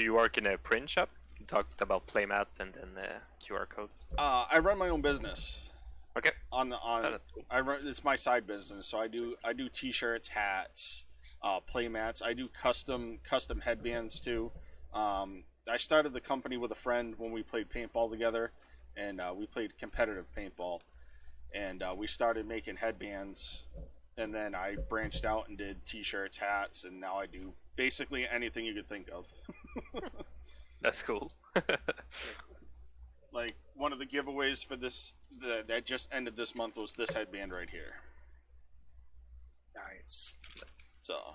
Do you work in a print shop? You talked about playmat and then QR codes. I run my own business. Okay. Cool. I run. It's my side business, so I do T-shirts, hats, playmats. I do custom headbands too. I started the company with a friend when we played paintball together, and we played competitive paintball, and we started making headbands, and then I branched out and did T-shirts, hats, and now I do basically anything you could think of. That's cool. Like one of the giveaways for this that just ended this month was this headband right here. Nice. So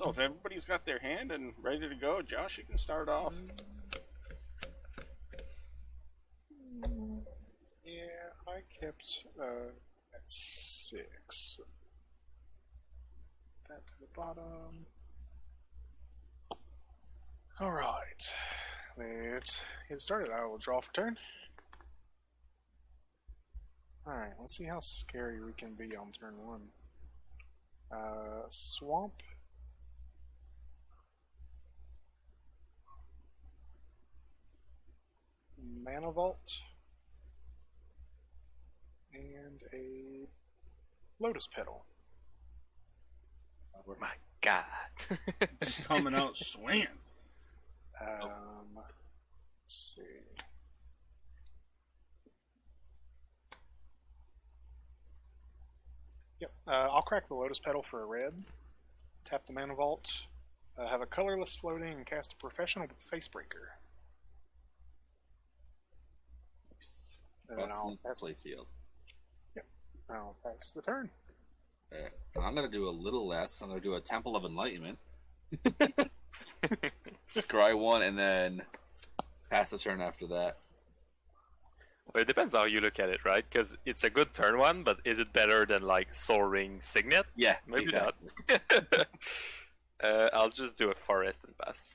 if everybody's got their hand and ready to go, Josh, you can start off. Yeah, I kept at 6. That to the bottom. Alright. Let's get started. I will draw for turn. Alright, let's see how scary we can be on turn 1. Swamp. Mana Vault. And a Lotus Petal. Oh my god. Just coming out swinging. Let's see. Yep, I'll crack the Lotus Petal for a red. Tap the Mana Vault. Have a colorless floating and cast a Professional with Facebreaker. And then I'll pass play field. Yep, I'll pass the turn. Okay. I'm gonna do a little less. I'm gonna do a Temple of Enlightenment. Scry 1 and then pass the turn after that. Well, it depends how you look at it, right? Because it's a good turn one, but is it better than like Soaring Signet? Yeah, maybe exactly. not. I'll just do a forest and pass.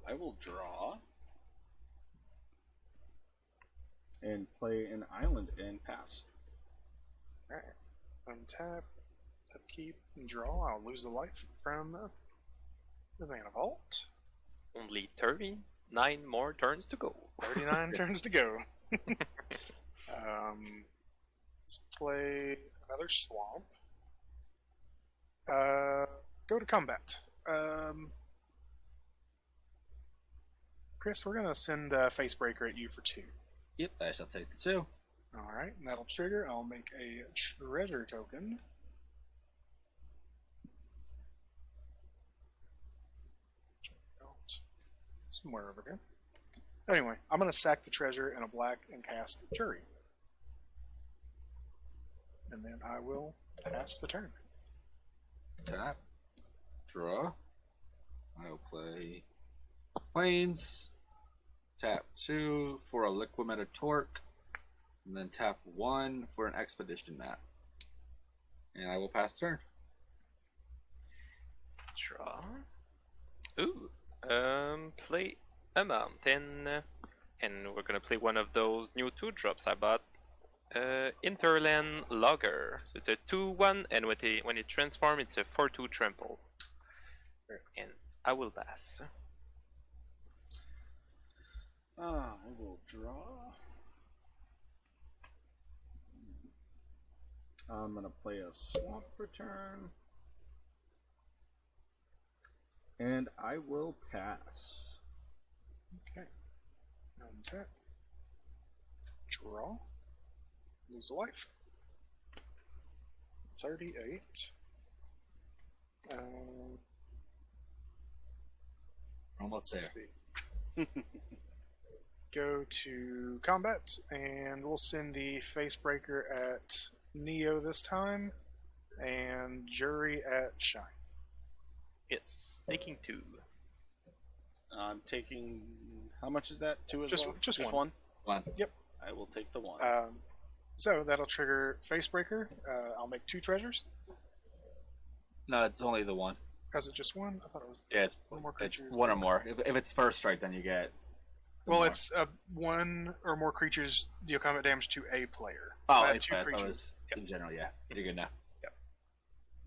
I will draw and play an island and pass. Alright. Untap, upkeep, and draw. I'll lose a life from the Mana Vault. Only 39 more turns to go. 39 turns to go. Let's play another Swamp. Go to combat. Chris, we're going to send Facebreaker at you for 2. Yep, I shall take the 2. Alright, and that'll trigger. I'll make a treasure token. Somewhere over here. Anyway, I'm going to sack the treasure in a black and cast Jury. And then I will pass the turn. Tap. Draw. I will play Plains. Tap 2 for a Liquimeter Torque. And then tap 1 for an Expedition map. And I will pass turn. Draw. Ooh. Play a mountain. And we're gonna play one of those new 2-drops I bought. Interland Logger. So it's a 2/1, and when it transforms, it's a 4/2 trample. And I will pass. I will draw. I'm gonna play a swamp for turn, and I will pass. Okay. Untap. Draw. Lose a life. 38. Almost there. Go to combat, and we'll send the Facebreaker at Neo this time, and Jury at Shine. Yes, taking 2. I'm taking. How much is that? 2 as Just- well? just one. one. One. Yep. I will take the 1. So that'll trigger Facebreaker. I'll make 2 treasures. No, it's only the 1. Is it just 1? I thought it was Yeah, it's one more it's creature. 1 or more. If it's first strike, then you get Well, more. it's one or more creatures deal combat damage to a player. Oh, I had it's two bad. creatures. Was in general, yeah. You're good now.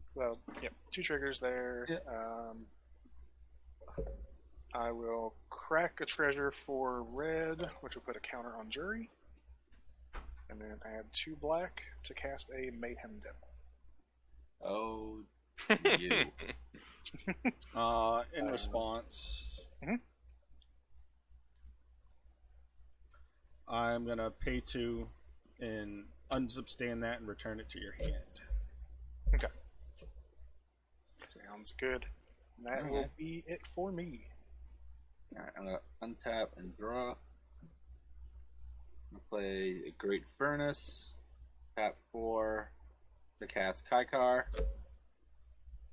So, yep, 2 triggers there. Yeah. I will crack a treasure for red, which will put a counter on jury. And then add 2 black to cast a Mayhem Devil. Oh, you. In response, Mhm. I'm gonna pay 2 and unsubstand that and return it to your hand. Okay. Sounds good. That will Alright. be it for me. Alright, I'm gonna untap and draw. I'm gonna play a Great Furnace. Tap 4 to cast Kaikar.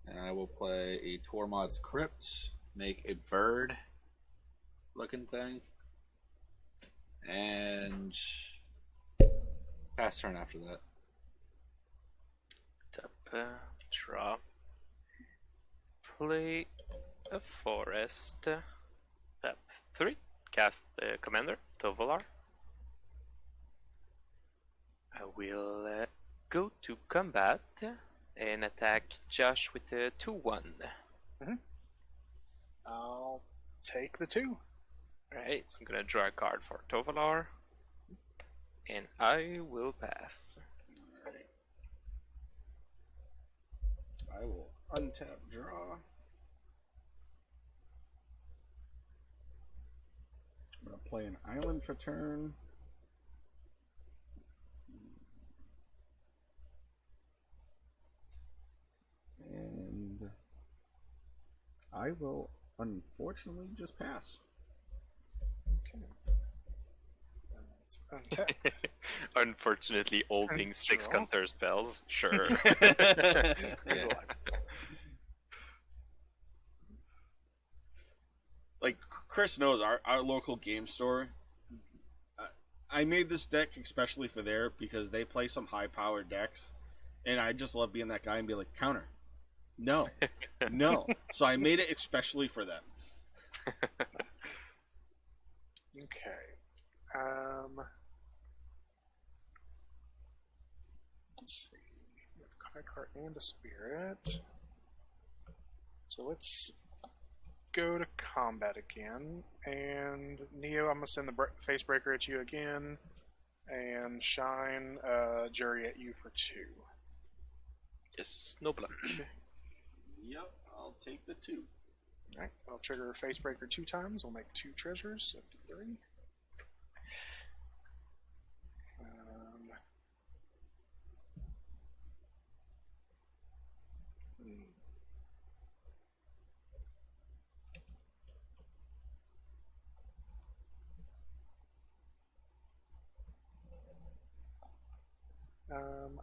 And I will play a Tormod's Crypt. Make a bird looking thing. And pass turn after that. Tap, draw. Play a forest. Tap 3. Cast the commander, Tovolar. I will go to combat and attack Josh with a 2-1. I'll take the 2. Alright, so I'm gonna draw a card for Tovolar. And I will pass. I will untap, draw. I'm gonna play an island for turn. And I will unfortunately just pass. Okay. Let's untap. Unfortunately, all And being 6 draw. counter spells. Sure. There's a lot. Like Chris knows, our local game store. I made this deck especially for there because they play some high powered decks, and I just love being that guy and be like, counter, no, no. So I made it especially for them. Okay. Let's see. We have a card and a spirit. So let's go to combat again. And Neo, I'm gonna send the face breaker at you again, and shine jury at you for 2. Yes, no block. Yep, I'll take the 2. Alright, I'll trigger face breaker 2 times. We'll make 2 treasures up to 3.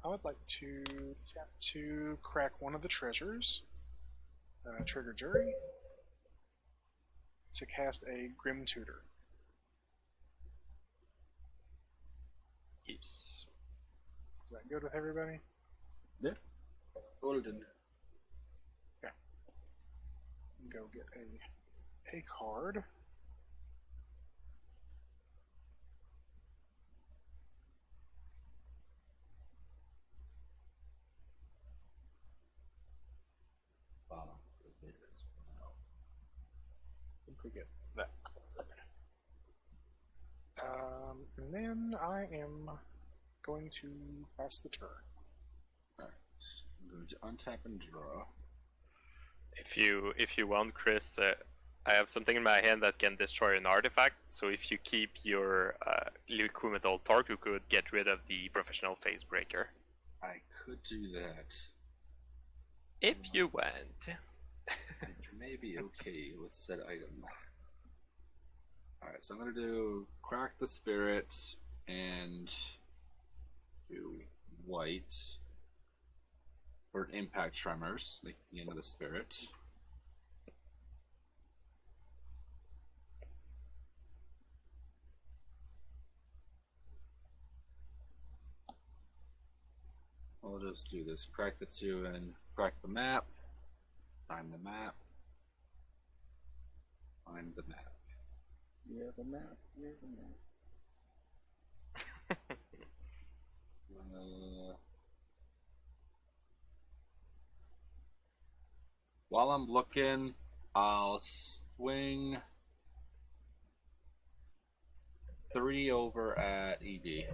I would like to tap to crack one of the treasures. Trigger jury to cast a Grim Tutor. Yes. Is that good with everybody? Yeah. Golden. Go get a card. I think we get that card. And then I am going to pass the turn. Alright. I'm going to untap and draw. If you want, Chris, I have something in my hand that can destroy an artifact. So if you keep your liquid metal torque, you could get rid of the professional phase breaker. I could do that. If you want. It may be okay with said item. Alright, so I'm gonna do crack the spirit and do white for impact tremors, making the end of the spirit. I'll just do this. Crack the 2 and crack the map. Find the map. Find the map. Yeah, the map. Yeah, the map. While I'm looking, I'll swing 3 over at ED.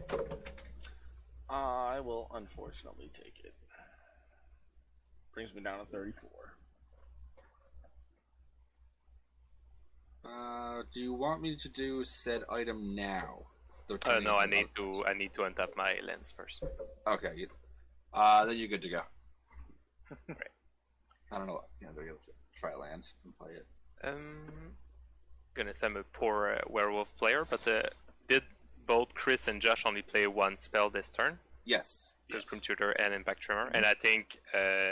I will unfortunately take it. Brings me down to 34. Do you want me to do said item now? No, I need to untap my lens first. Okay. Then you're good to go. Right. I don't know. Yeah, they're able to try land and play it. Gonna say I'm a poor werewolf player, but did both Chris and Josh only play one spell this turn? Yes. Grim Tutor and Impact Tremor, and I think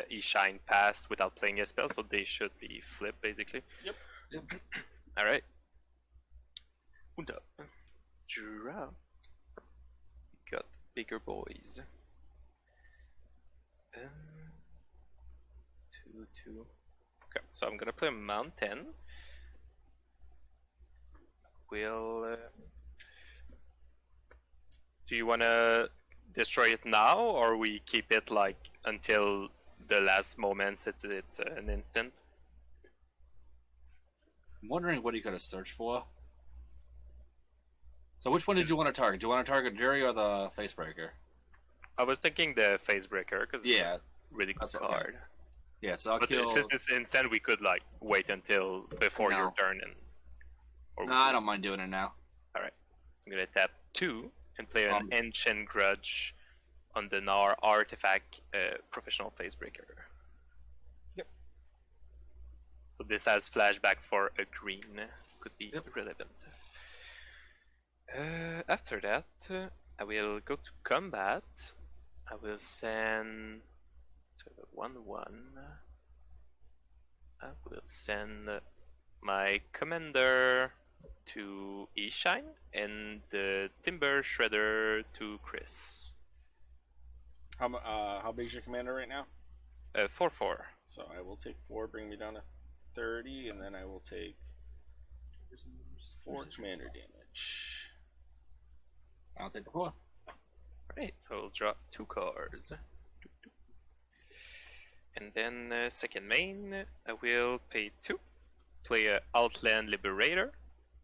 he shined past without playing a spell, so they should be flipped basically. Yep. All right. Und up. Draw. We got bigger boys. 2/2. Okay, so I'm gonna play Mountain. Will. Do you wanna destroy it now, or we keep it like until the last moment? It's an instant. I'm wondering what he could have searched for. So which one did you want to target? Do you want to target Jury or the Facebreaker? I was thinking the Facebreaker because Yeah, it's a really good that's okay. card. Yeah, so I'll But kill. since it's instant, we could like wait until before No. your turn and. No, I don't mind doing it now. All right, so I'm gonna tap 2 and play an Ancient Grudge on the Nar artifact professional Facebreaker. Yep. So this has flashback for a green. Could be relevant. After that, I will go to combat. I will send to the 1/1. I will send my commander to Eshine and the Timber Shredder to Chris. How big is your commander right now? 4/4. So I will take 4, bring me down to 30, and then I will take 4 commander damage. I'll take the 4. Right, so I'll draw 2 cards. And then second main, I will pay 2. Play a Outland Liberator.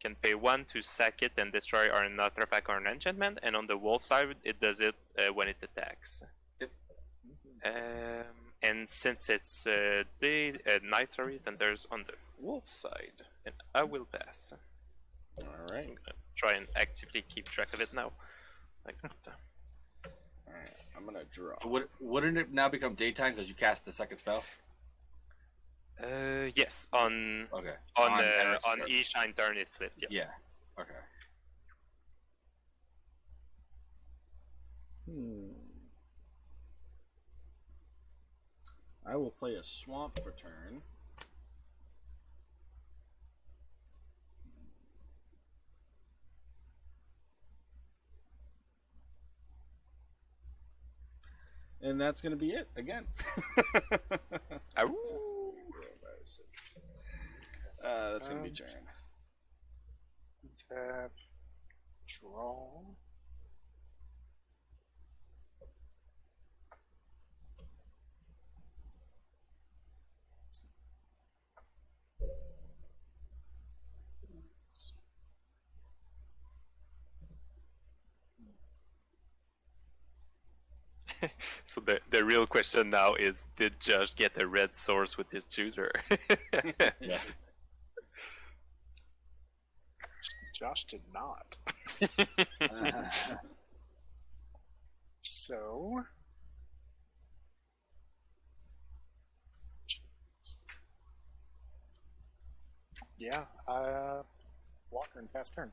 Can pay 1 to sack it and destroy an artifact or an enchantment. And on the wolf side, it does it when it attacks. Yep. And since it's night, then there's on the wolf side. And I will pass. Alright. I'm gonna try and actively keep track of it now. Like that. Alright, I'm gonna draw. Wouldn't it now become daytime because you cast the second spell? Yes, on Eshine turn it flips. Yeah. Yeah. Okay. I will play a swamp for turn. And that's going to be it again. That's going to be turn. Tap. Draw. So the real question now is, did Josh get a red source with his tutor? Yeah. Josh did not. So. Yeah, Walker and pass turn.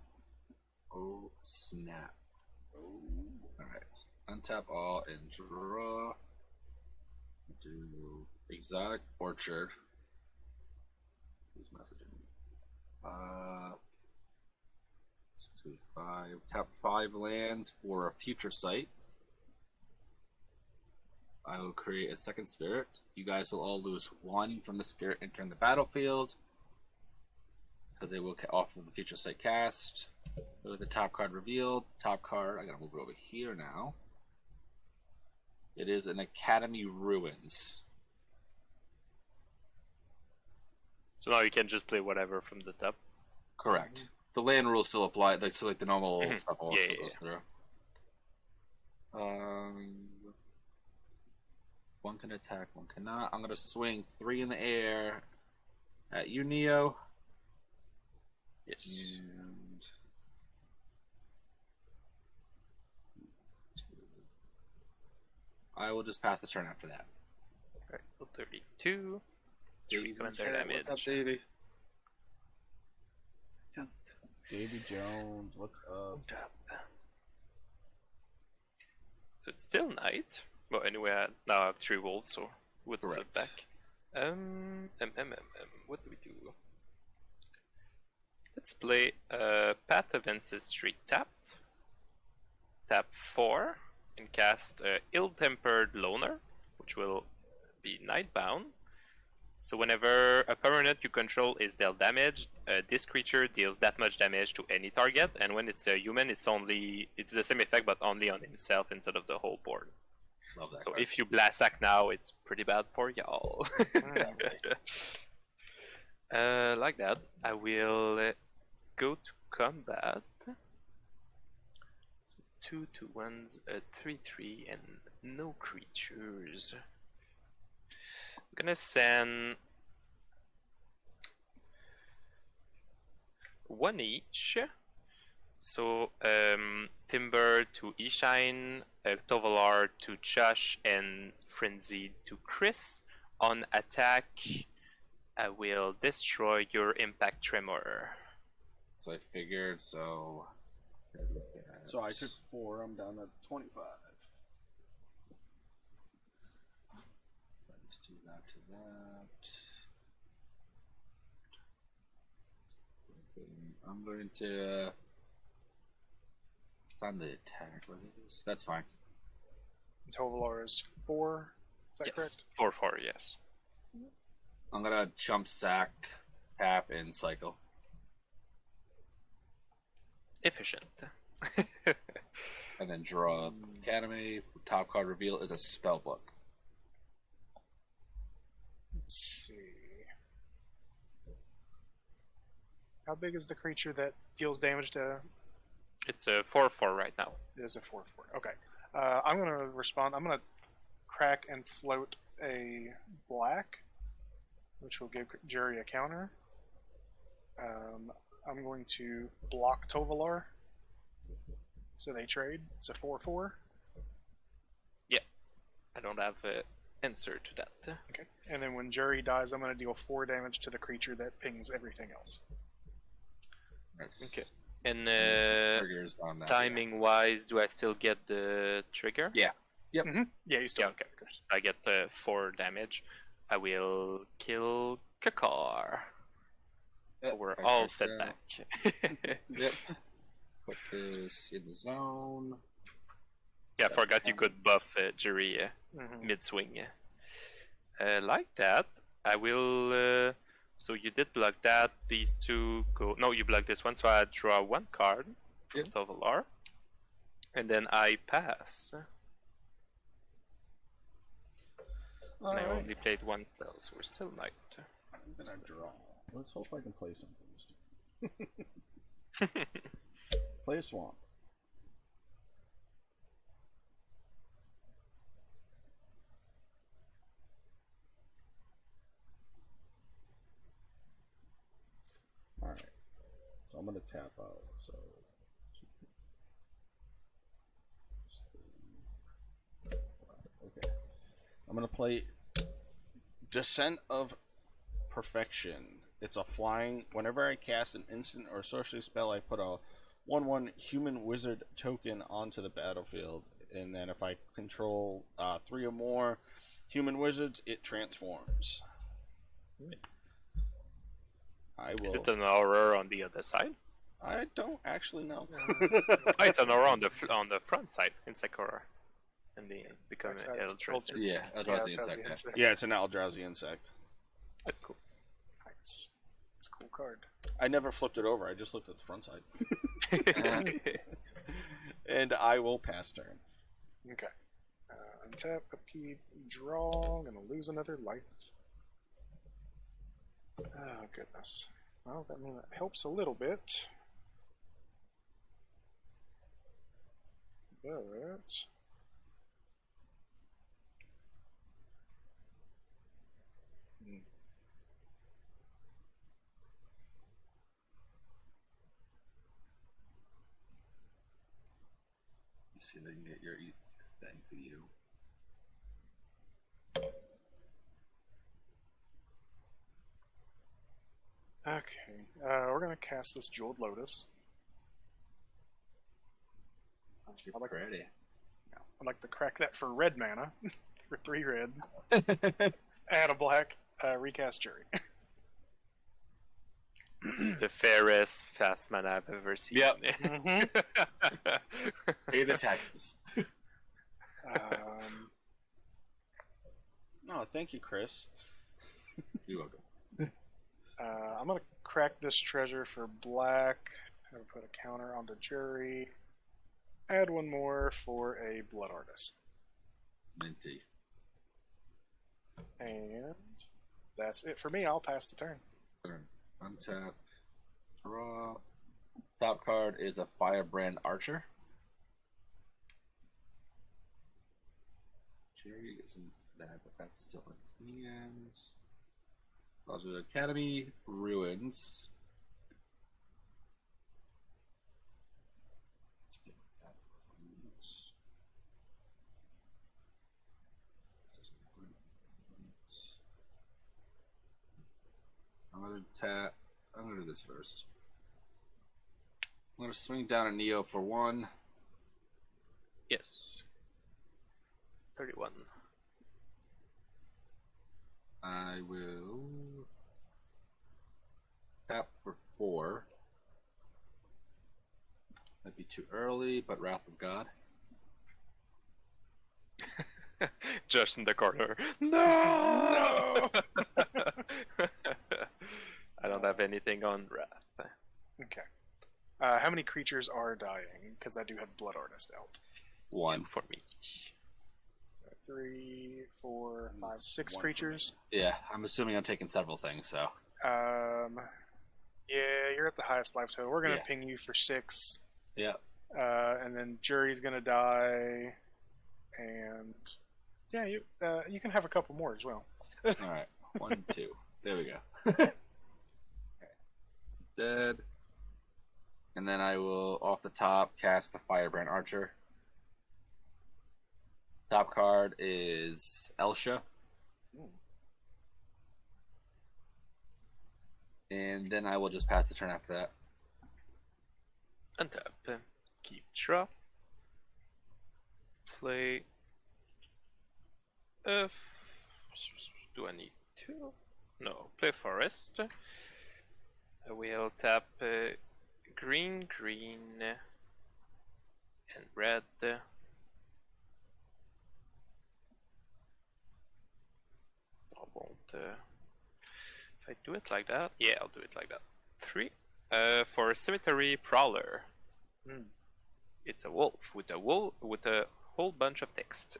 Oh, snap. Alright. Untap all and draw. Do Exotic Orchard. Who's messaging? 5. Tap 5 lands for a future site. I will create a second spirit. You guys will all lose 1 from the spirit entering the battlefield. because it will offer the feature site cast. With the top card revealed. Top card, I gotta move it over here now. It is an Academy Ruins. So now you can just play whatever from the top. Correct. The land rules still apply, like, so like the normal stuff all Yeah, still yeah, goes through. One can attack, one cannot. I'm gonna swing 3 in the air at you, Neo. Yes. And I will just pass the turn after that. Alright, so 32. 3 Davey's in commander chat. damage. What's up, Davey? Davy Jones, what's up? So it's still night. Well, anyway, now I have 3 wolves, so with the Correct. back. What do we do? Let's play Path of Ancestry tapped. Tap 4 and cast Ill-Tempered Loner, which will be Nightbound. So whenever a permanent you control is dealt damage, this creature deals that much damage to any target, and when it's a human, it's the same effect but only on himself instead of the whole board. Love that. So card. if you blast sack now, it's pretty bad for y'all. Like that, I will go to combat. So 2 2-1s, 3-3, and no creatures. I'm gonna send 1 each. So Timber to Ishine, Tovalar to Josh, and Frenzy to Chris. On attack, I will destroy your Impact Tremor. So I figured, so... So I took 4, I'm down to 25. Let's do that to that. I'm going to... It's on the attack. What is? That's fine. Tovalar is 4. Is that Yes, correct? 4/4. Yes. I'm going to jump sack, tap, and cycle. Efficient. And then draw Academy. Top card reveal is a spell book. Let's see. How big is the creature that deals damage to? It's a 4/4 right now. It is a 4/4. Okay. I'm going to respond. I'm going to crack and float a black, which will give Jury a counter. I'm going to block Tovalar. So they trade. It's a 4/4. I don't have an answer to that. Okay. And then when Jury dies, I'm going to deal 4 damage to the creature that pings everything else. That's Okay. And triggers on that. timing wise, do I still get the trigger? Yeah. Yep. Mm-hmm. Yeah, you still. Yeah, okay. I get 4 damage. I will kill Kakar. So we're all set back. Yep. Put this in the zone. Yeah, I forgot you could buff Jury Mm-hmm. mid-swing. Like that, I will... so you did block that, these 2 go... No, you blocked this one, so I draw 1 card from Yep. Tovalar. And then I pass. And I only played 1 spell, so we're still night. I'm gonna draw. Let's hope I can play something. Play a swamp. Alright. So I'm gonna tap out, so okay. I'm gonna play Descent of Perfection. It's a flying. Whenever I cast an instant or sorcery spell, I put a 1/1 human wizard token onto the battlefield, and then if I control 3 or more human wizards, it transforms. I will. Is it an aura on the other side? I don't actually know. Oh, it's an aura on the front side in Sakura. And then become Backside an is Eldrazi. Yeah, Eldrazi that'd be insect. Yeah, it's an Eldrazi insect. That's cool. Nice. It's a cool card. I never flipped it over. I just looked at the front side. And I will pass turn. Okay. Untap, upkeep, draw. Gonna lose another life. Oh, goodness. Well, that means that helps a little bit. But... See if they can get your thing for you. Okay, we're gonna cast this Jeweled Lotus. I like ready. I'd like to crack that for red mana, for 3 red. Add a black, recast Jury. The fairest fast mana I've ever seen. Yep. Mm-hmm. Pay the taxes. No, thank you, Chris. You're welcome. I'm gonna crack this treasure for black. I'm gonna put a counter onto Jury. Add one more for a Blood Artist. Minty. And that's it for me. I'll pass the turn. Turn. Untap. Draw. Top card is a Firebrand Archer. Jerry isn't that, but that's still in hands. Roger Academy. Ruins. Let's get that. I'm gonna do this first. I'm gonna swing down a Neo for 1. Yes. 31. I will tap for 4. That'd be too early, but Wrath of God. Just in the corner. No! I don't have anything on Wrath. Okay. How many creatures are dying? Because I do have Blood Artist out. 1 for me. So 3, 4, 5, It's 6 1 for creatures. Yeah, I'm assuming I'm taking several things, so. Yeah, you're at the highest life total. We're gonna Yeah. ping you for 6. Yeah. And then Jury's gonna die. And yeah, you can have a couple more as well. Alright. 1, 2. There we go. Okay. It's dead. And then I will, off the top, cast the Firebrand Archer. Top card is Elsha. And then I will just pass the turn after that. Untap. Keep draw. Play. Do I need to? No. Play forest. I will tap green, green, and red. I won't. If I do it like that, yeah, I'll do it like that. 3. For Cemetery Prowler. It's a wolf with a whole bunch of text.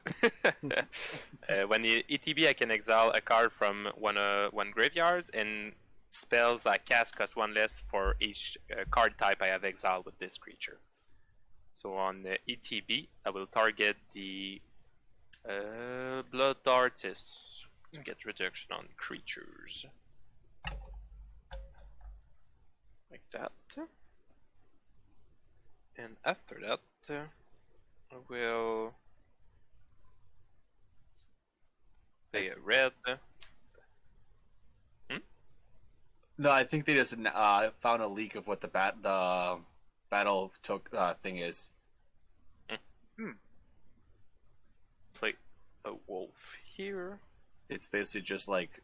When you ETB, I can exile a card from one graveyard, and spells I cast cost 1 less for each card type I have exiled with this creature. So on ETB, I will target the Blood Artist to get reduction on creatures. Like that. And after that, I will play a red. No, I think they just found a leak of what the battle thing is. Play a wolf here. It's basically just like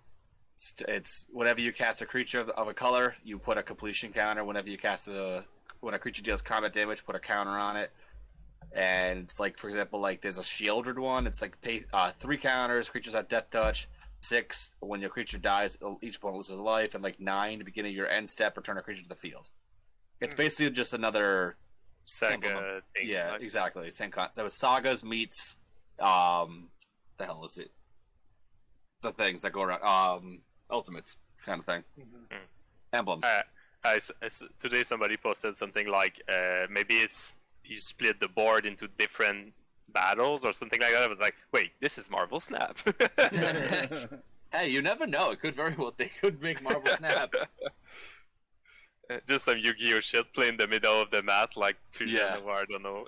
it's whenever you cast a creature of a color, you put a completion counter. Whenever you cast when a creature deals combat damage, put a counter on it. And it's like, for example, like there's a shielded one. It's like pay 3 counters. Creatures have death touch. 6 when your creature dies, each opponent loses a life, and like 9 beginning of your end step, return a creature to the field. It's basically just another Saga thing. Yeah, like- exactly. Same concept. So Sagas meets the hell is it? The things that go around ultimates kind of thing. Mhm. Emblems. Today somebody posted something like maybe it's you split the board into different battles or something like that. I was like, wait, this is Marvel Snap. Hey, you never know. It could very well they could make Marvel Snap. Just some Yu-Gi-Oh shit play in the middle of the mat, like Fusion or I don't know.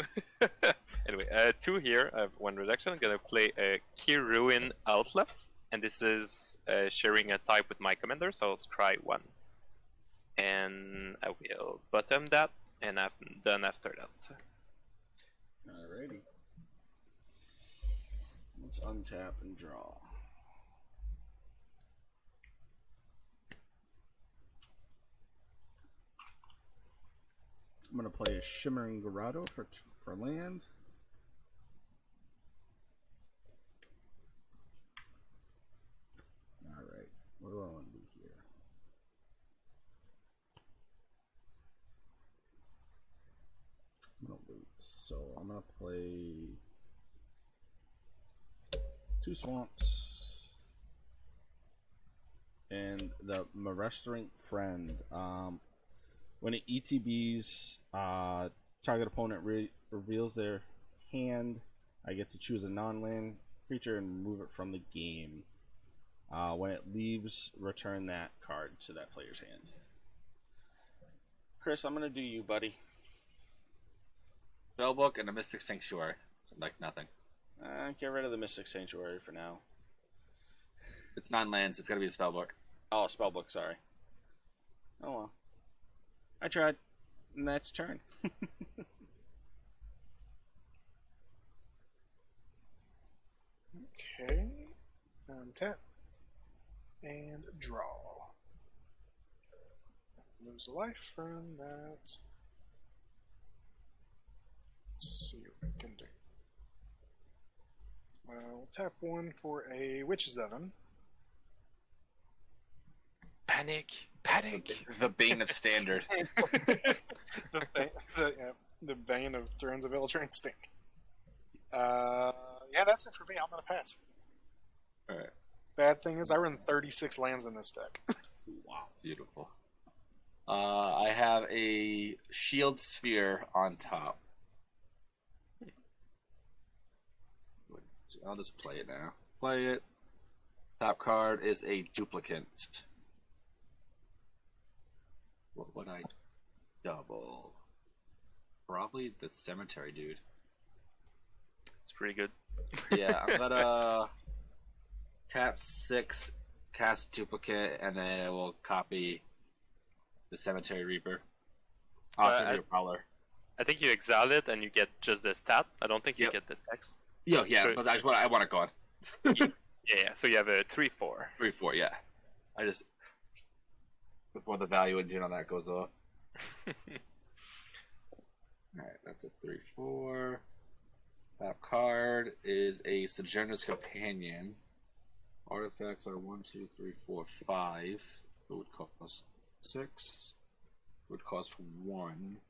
Anyway, 2 here. I have 1 reduction. I'm gonna play a Key Ruin Outlet, and this is sharing a type with my commander, so I'll scry 1. And I will bottom that, and I'm done after that. Alrighty. Let's untap and draw. I'm gonna play a Shimmering Grotto for land. Alright, what do I want to do here? I'm gonna loot, so I'm gonna play 2 swamps and the Marestering Friend. When it ETBs, target opponent reveals their hand. I get to choose a non-land creature and remove it from the game. When it leaves, return that card to that player's hand. Chris, I'm gonna do you, buddy. Spellbook and a Mystic Sanctuary. Like nothing. Get rid of the Mystic Sanctuary for now. It's 9 lands. It's gotta be a spellbook. Oh, spellbook, sorry. Oh well. I tried. And that's turn. Okay. Untap. And draw. Lose a life from that. Let's see what we can do. We'll tap 1 for a Witch's Oven. Panic! Panic! The Bane of Standard. the Bane of Thrones of Eldraine Stand. Yeah, that's it for me. I'm gonna pass. Alright. Bad thing is, I run 36 lands in this deck. Wow. Beautiful. I have a Shield Sphere on top. I'll just play it now. Play it. Top card is a duplicate. What would I double? Probably the cemetery dude. It's pretty good. Yeah, I'm gonna tap 6, cast duplicate, and then I will copy the cemetery reaper. Cemetery Prowler. I think you exile it and you get just the stat. I don't think you get the text. Yeah, So- but I want it gone. Yeah, so you have a 3/4. 3/4, yeah. I just before the value engine on that goes off. Alright, that's a 3/4. That card is a Sojourner's Companion. Artifacts are 1, 2, 3, 4, 5. So it would cost 6. It would cost 1.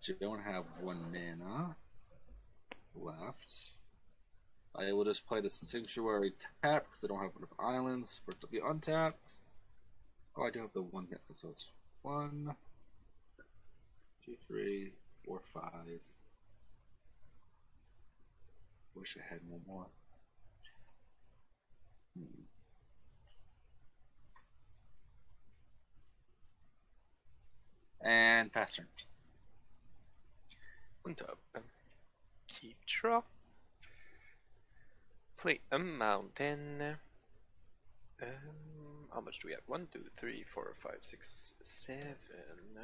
So you don't have 1 mana left. I will just play the Sanctuary tap because I don't have enough islands for it to be untapped. Oh, I do have the 1 hit, so it's 1, 2, 3, 4, 5. Wish I had one more. And pass turn. Untap. Keep draw. Play a mountain. How much do we have? 1, 2, 3, 4, 5, 6, 7.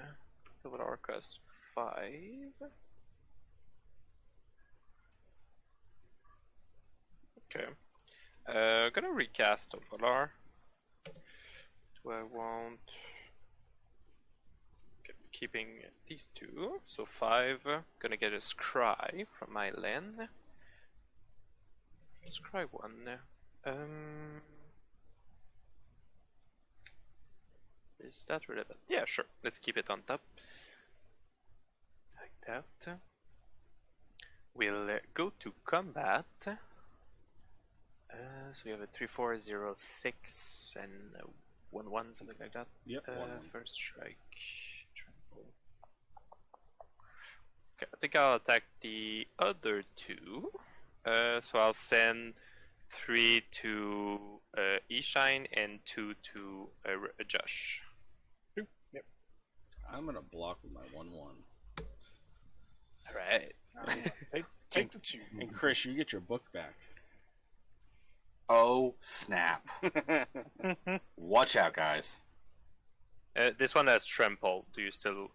Double R costs 5. Okay. Gonna recast Ovalar. Do I want keeping these 2? So 5. Gonna get a scry from my land. Scry 1. Is that relevant? Yeah, sure. Let's keep it on top. Like that. We'll go to combat. So we have a 3-4-0-6 and 1-1, something like that. Yep. 1-1. First strike. Trample. Okay, I think I'll attack the other two. So I'll send 3 to Eshine and 2 to Josh. Yep. I'm gonna block with my 1-1. Alright. Take the 2. And Chris, you get your book back. Oh snap! Watch out, guys. This one has trample. Do you still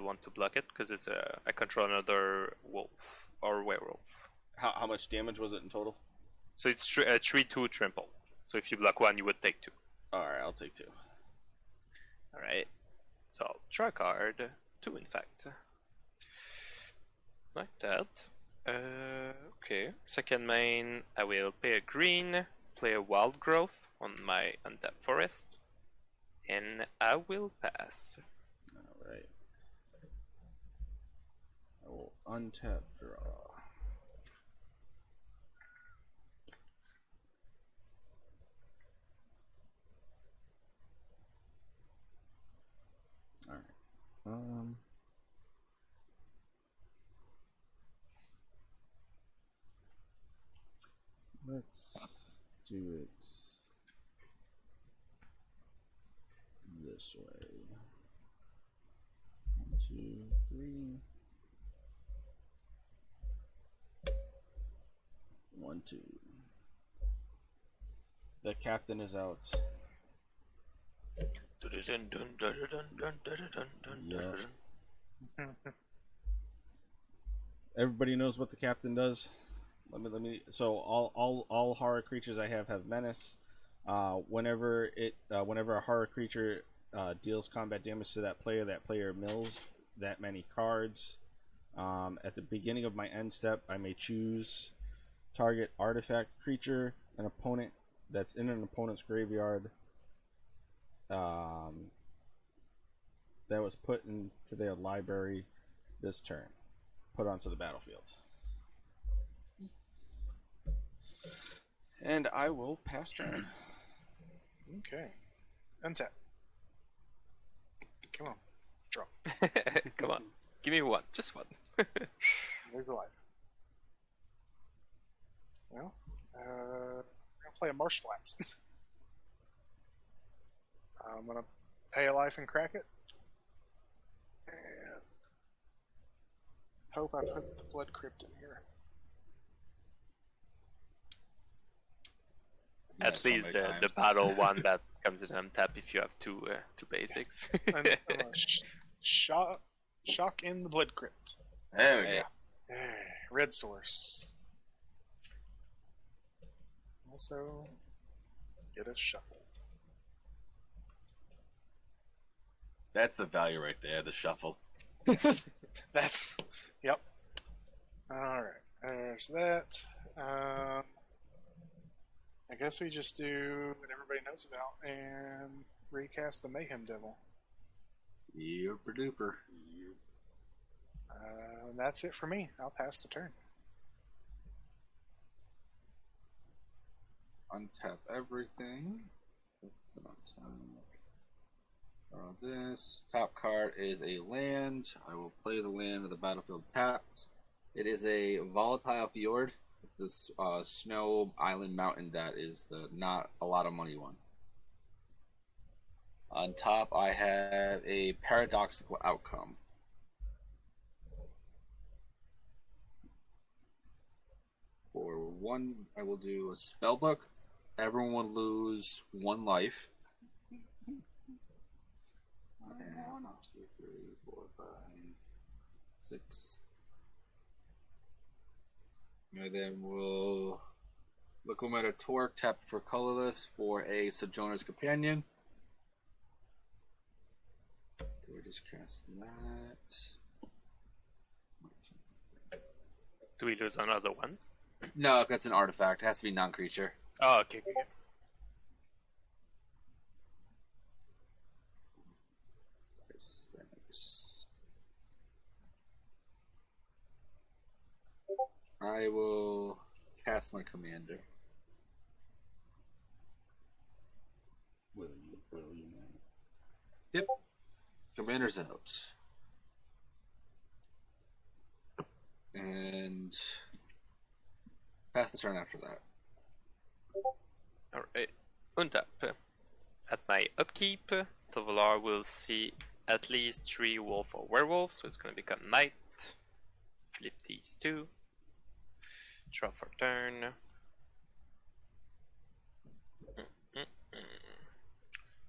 want to block it? Because it's I control another wolf or werewolf. How much damage was it in total? So it's 3-2 trample. So if you block one, you would take 2. All right, I'll take 2. All right. So I'll draw a card. 2, in fact. Like that. Okay. Second main, I will pay a green, play a wild growth on my untapped forest, and I will pass. All right. I will untap, draw. All right. Let's do it this way. 1, 2, 3. 1, 2. The captain is out. Everybody knows what the captain does. Let me. So all horror creatures I have menace. Whenever a horror creature deals combat damage to that player mills that many cards. At the beginning of my end step, I may choose target artifact creature an opponent that's in an opponent's graveyard. That was put into their library this turn. Put onto the battlefield. And I will pass turn. Okay. Untap. Come on. Draw. Come on. Give me one. Just one. Move the life. Well, we're going to play a Marsh Flats. I'm going to pay a life and crack it. And hope I put the Blood Crypt in here. At least the battle one that comes in untap if you have two basics. And shock in the Blood Crypt. There we go. Red source. Also, get a shuffle. That's the value right there, the shuffle. That's, yep. Alright, there's that. I guess we just do what everybody knows about and recast the Mayhem Devil. Yooper duper. And that's it for me. I'll pass the turn. Untap everything. This top card is a land. I will play the land of the battlefield tapped. It is a volatile fjord. It's this snow island mountain that is the not a lot of money one. On top, I have a paradoxical outcome. For one, I will do a spell book. Everyone will lose 1 life. 1, 2, 3, 4, 5, 6. And then we'll look at a Torque, tap for colorless for a Sojourner's Companion. Do we just cast that? Do we lose another one? No, that's an artifact. It has to be non-creature. Oh, okay. I will cast my commander. Will you, man? Yep. Commander's out. And pass the turn after that. Alright. Untap. At my upkeep, Tovalar will see at least 3 wolf or werewolf, so it's going to become knight. Flip these 2. Draw for turn.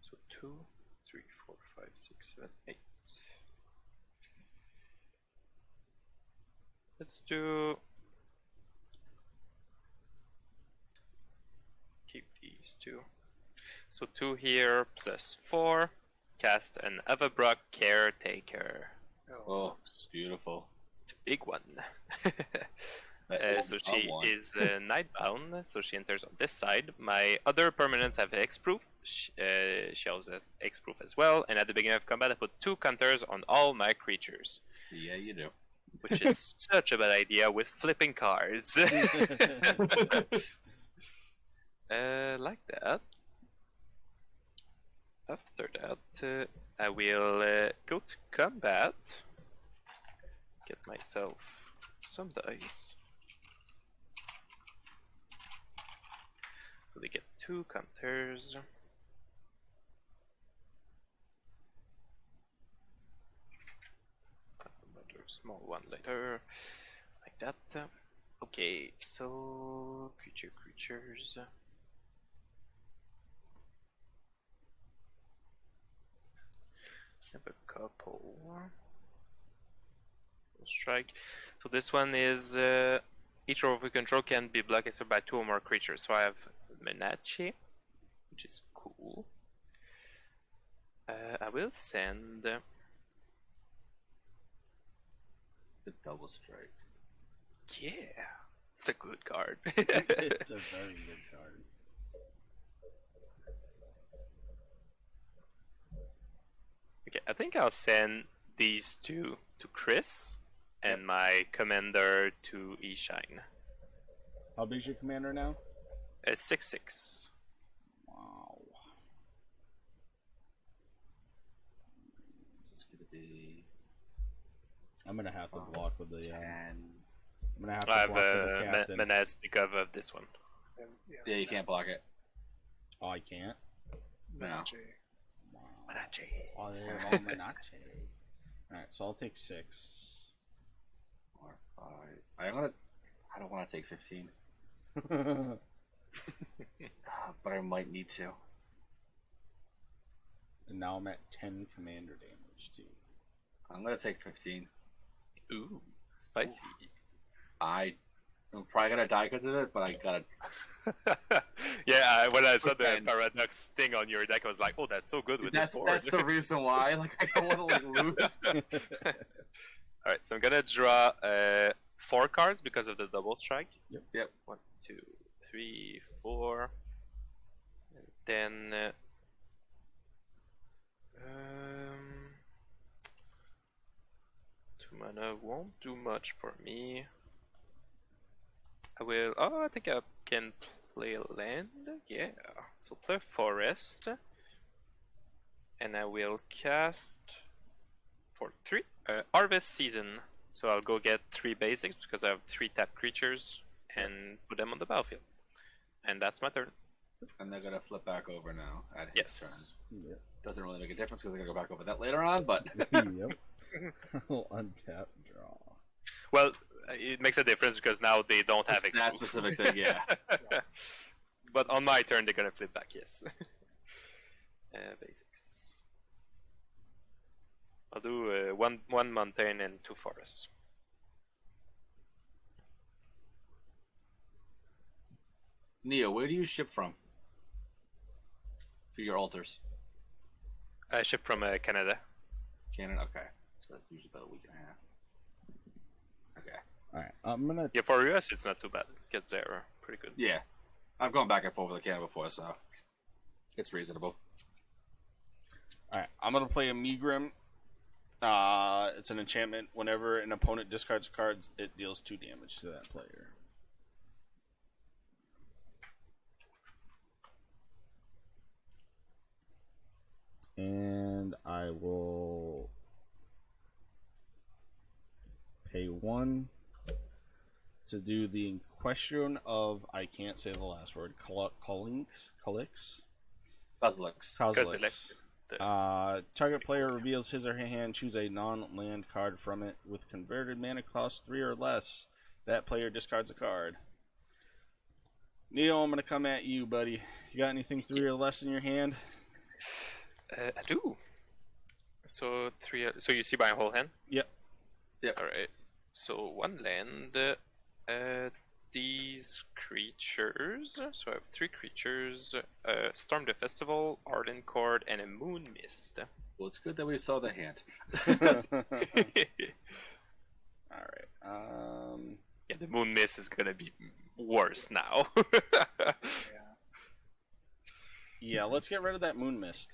So 2, 3, 4, 5, 6, 7, 8. Let's do. Keep these 2. So 2 here plus 4. Cast an Avabrock Caretaker. Oh, beautiful. It's a big one. That So is she a one. is nightbound, so she enters on this side. My other permanents have X-proof. She also has X-proof as well. And at the beginning of combat, I put 2 counters on all my creatures. Yeah, you do. Which is such a bad idea with flipping cards. Like that. After that, I will go to combat. Get myself some dice. So they get 2 counters. Another small one later. Like that. Okay, so creatures. Have a couple. We'll strike. So this one is each row of control can be blocked except by 2 or more creatures. So I have Menace, which is cool. I will send. The double strike. Yeah, it's a good card. It's a very good card. Okay, I think I'll send these 2 to Chris and my commander to Eshine. How big's your commander now? 6/6. Wow. It's going to be I'm gonna have to block with the. 10. I'm gonna have to I have block with the captain. Menace because of this one. Yeah, you can't block it. Oh, I can't. No. Menace. Wow. Menace. Oh, they're all Menace. Alright, so I'll take 6. 4, 5. I don't want to take 15, but I might need to. And now I'm at 10 commander damage too. I'm gonna take 15. Ooh, spicy. I'm probably gonna die because of it, but I gotta. Yeah, when I saw the Pretend. paradox thing on your deck, I was like, "Oh, that's so good with That's this board." that's the reason why. Like I don't want to lose. All right, so I'm gonna draw 4 cards because of the double strike. Yep. 1, 2, 3, 4, and then 2 mana won't do much for me. I will. Oh, I think I can play a land. Yeah, so play forest, and I will cast for 3 harvest season. So I'll go get 3 basics because I have 3 tapped creatures and put them on the battlefield. And that's my turn. And they're gonna flip back over now at his Yes. turn. Yep. Doesn't really make a difference because they're gonna go back over that later on. But Yep. I'll untap draw. Well, it makes a difference because now they don't have It's that X-proof. specific thing, yeah. But on my turn, they're gonna flip back. Yes. Basics. I'll do one mountain and 2 forests. Neo, where do you ship from? For your altars? I ship from Canada. Canada? Okay. So that's usually about a week and a half. Okay. Alright, I'm gonna. Yeah, for US, it's not too bad. It gets there pretty good. Yeah. I've gone back and forth with Canada before, so it's reasonable. Alright, I'm gonna play a Megrim It's an enchantment. Whenever an opponent discards cards, it deals 2 damage to that player. And I will pay 1 to do the question of, I can't say the last word, Calix? Kozilek. Target player reveals his or her hand, choose a non-land card from it with converted mana cost 3 or less. That player discards a card. Neil, I'm gonna come at you, buddy. You got anything 3 or less in your hand? I do. So 3. So you see my whole hand? Yep. All right. So 1 land. These creatures. So I have 3 creatures: Storm the Festival, Ardent Cord, and a Moon Mist. Well, it's good that we saw the hand. All right. Yeah, the Moon Mist is gonna be worse now. Yeah, let's get rid of that Moon Mist.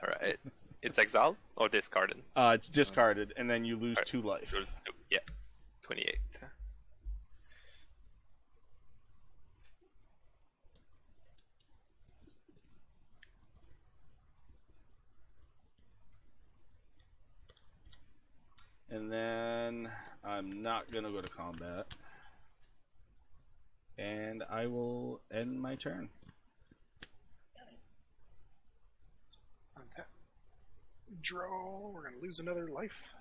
All right. It's exiled or discarded? It's discarded, and then you lose Alright. 2 life. Yeah, 28. And then I'm not gonna go to combat. And I will end my turn. Untap. Draw. We're gonna lose another life.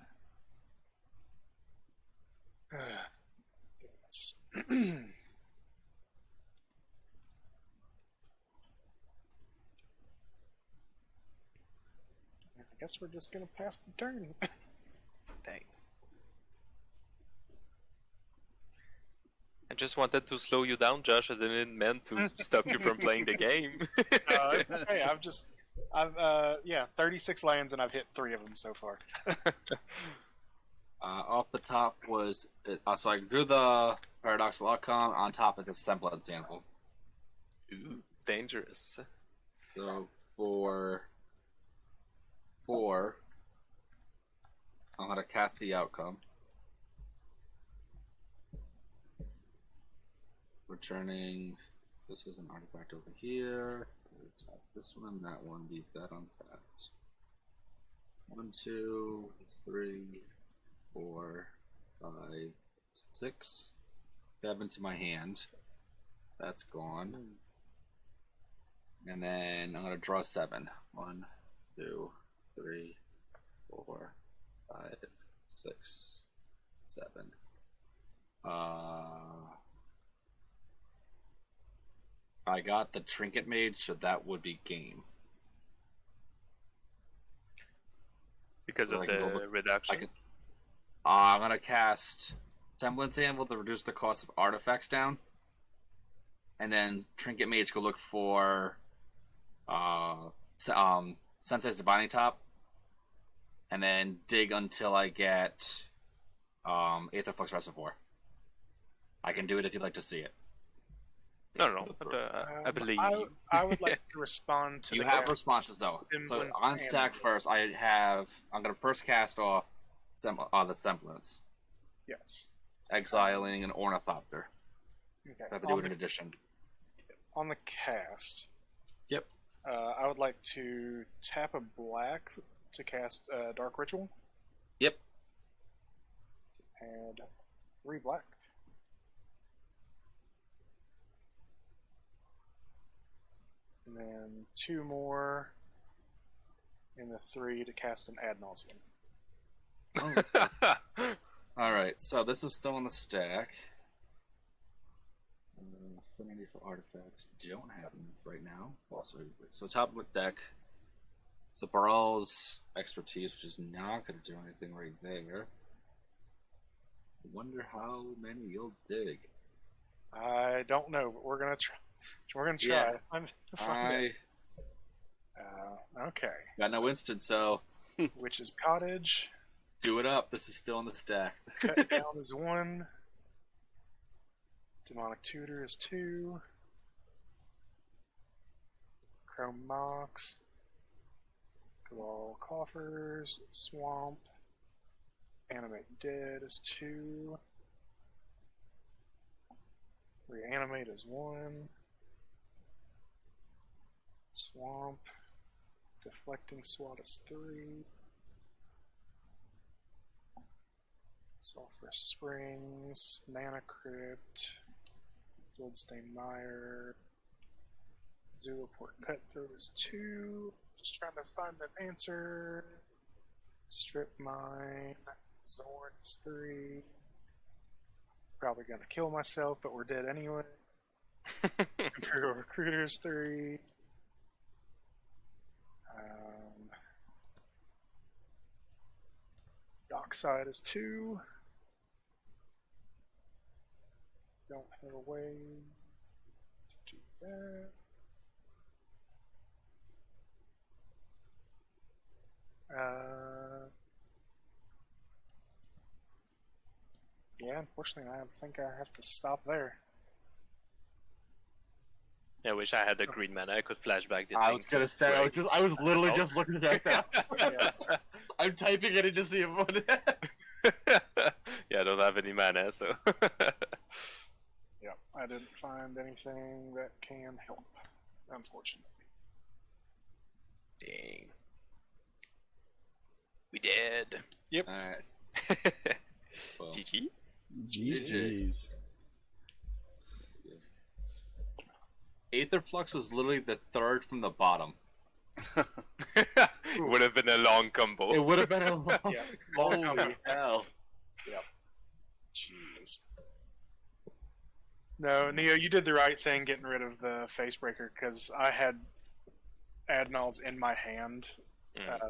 Goodness. I guess we're just gonna pass the turn. Dang. I just wanted to slow you down, Josh. I didn't meant to stop you from playing the game. Hey, yeah, 36 lands and I've hit 3 of them so far. Off the top was so I drew the paradoxical outcome. On top is a semblance sample. Ooh, dangerous. So for 4, I'm gonna cast the outcome, returning. This is an artifact over here. Let's have this one, that one, leave that untapped. 1, 2, 3, 4, 5, 6. 7 to my hand. That's gone. And then I'm gonna draw 7. 1, 2, 3, 4, 5, 6, 7. I got the Trinket Mage, so that would be game. Because So of I can go the reduction? I'm gonna cast Semblance Anvil to reduce the cost of artifacts down, and then Trinket Mage go look for Sensei's Divining Top, and then dig until I get Aetherflux Reservoir. I can do it if you'd like to see it. No, but I believe you. I would like to respond to You the have cast responses though. So Semblance on stack Anvil. first, I'm gonna first cast off the Semblance, Yes. exiling an Ornithopter. Okay. I have to do it in addition. On the cast, Yep. I would like to tap a black to cast Dark Ritual. Yep. Add 3 black. And then 2 more in the 3 to cast an Ad Nauseam. All right, so this is still on the stack. Affinity for artifacts, don't have them right now. So top of the deck. So Barrel's expertise, which is not going to do anything right there. I wonder how many you'll dig. I don't know, but we're gonna try. We're gonna try. Yeah. to find it. I Okay. got no instant, so Which is Cottage. do it up. This is still on the stack. Cut down is 1. Demonic Tutor is 2. Chrome Mox. Cabal Coffers, Swamp, Animate Dead is 2, Reanimate is 1, Swamp, Deflecting SWAT is 3, Sulphur Springs, Mana Crypt, Bloodstained Mire, Zulaport Cutthroat is 2. Just trying to find an answer. Strip Mine, Zorn is 3. Probably gonna kill myself, but we're dead anyway. Imperial Recruiter is 3. Dockside is 2. Don't have a way to do that. Yeah, unfortunately, I think I have to stop there. I wish I had the green mana. I could flashback the I thing was gonna to say, break. I was literally Oh. just looking at that. I'm typing it in to see if what. Yeah, I don't have any mana, so. Yeah, I didn't find anything that can help, unfortunately. Dang. We dead. Alright. Well, GG. GG's. Aetherflux was literally the third from the bottom. Would have been a long combo. It would have been a long. Yeah, long Holy combo. hell! Jeez. No, Neo, you did the right thing getting rid of the Facebreaker, because I had Adnals in my hand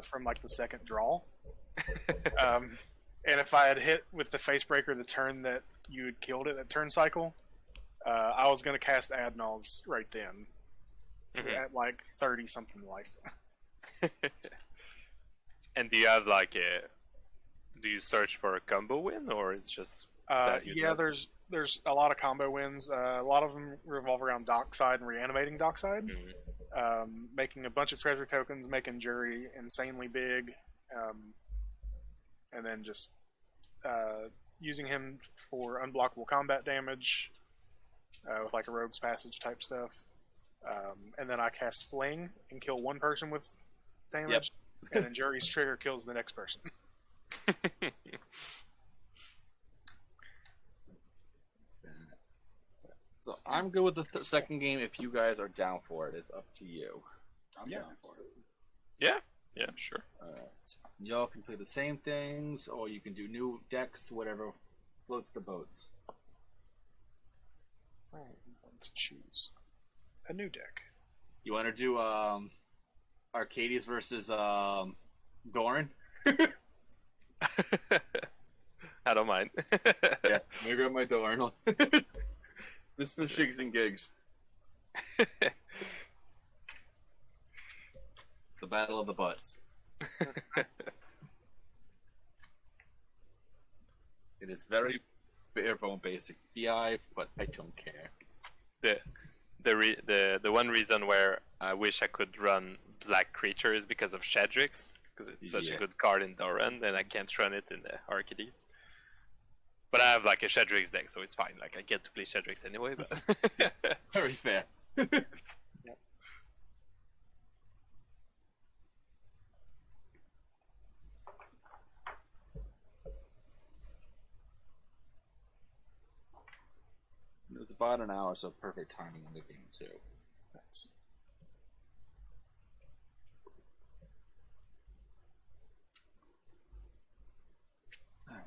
from like the second draw. And if I had hit with the Facebreaker the turn that you had killed it, that turn cycle, I was going to cast Adnals right then at like 30 something life. And do you have like a? Do you search for a combo win, or it's just? that you Yeah, love? there's a lot of combo wins. A lot of them revolve around Dockside and reanimating Dockside, making a bunch of treasure tokens, making Jury insanely big, and then just using him for unblockable combat damage with like a Rogue's Passage type stuff. And then I cast Fling and kill one person with damage, and then Jury's trigger kills the next person. So I'm good with the second game. If you guys are down for it, it's up to you. I'm Yeah. down for it. Yeah, sure. Alright. Y'all can play the same things, or you can do new decks, whatever floats the boats. I'm going to choose a new deck. You want to do Arcades versus Doran? I don't mind. Yeah, let me grab my Doran. This is the Shigs and Gigs. The Battle of the Butts. It is very bare bone basic DI, but I don't care. The one reason where I wish I could run Black Creature is because of Shadrix, because it's such a good card in Doran, and I can't run it in the Arcades. But I have like a Shadrix deck, so it's fine. Like I get to play Shadrix anyway. But Very fair. It's about an hour, so perfect timing in the game too. Nice. Alright.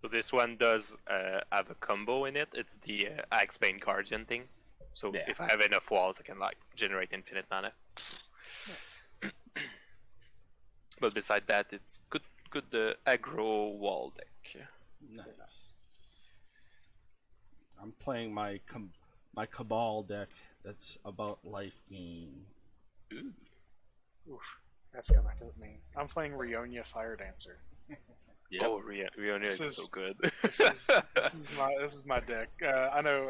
so this one does have a combo in it. It's the Axebane Guardian thing. So Yeah. if I have enough walls, I can like generate infinite mana. Nice. But beside that, it's good aggro wall deck. Nice. I'm playing my Cabal deck that's about life gain. Ooh. Oof, that's gonna hurt me. I'm playing Rionia Fire Dancer. Yep. Oh, Rionia This is so is- good. This is my deck. I know.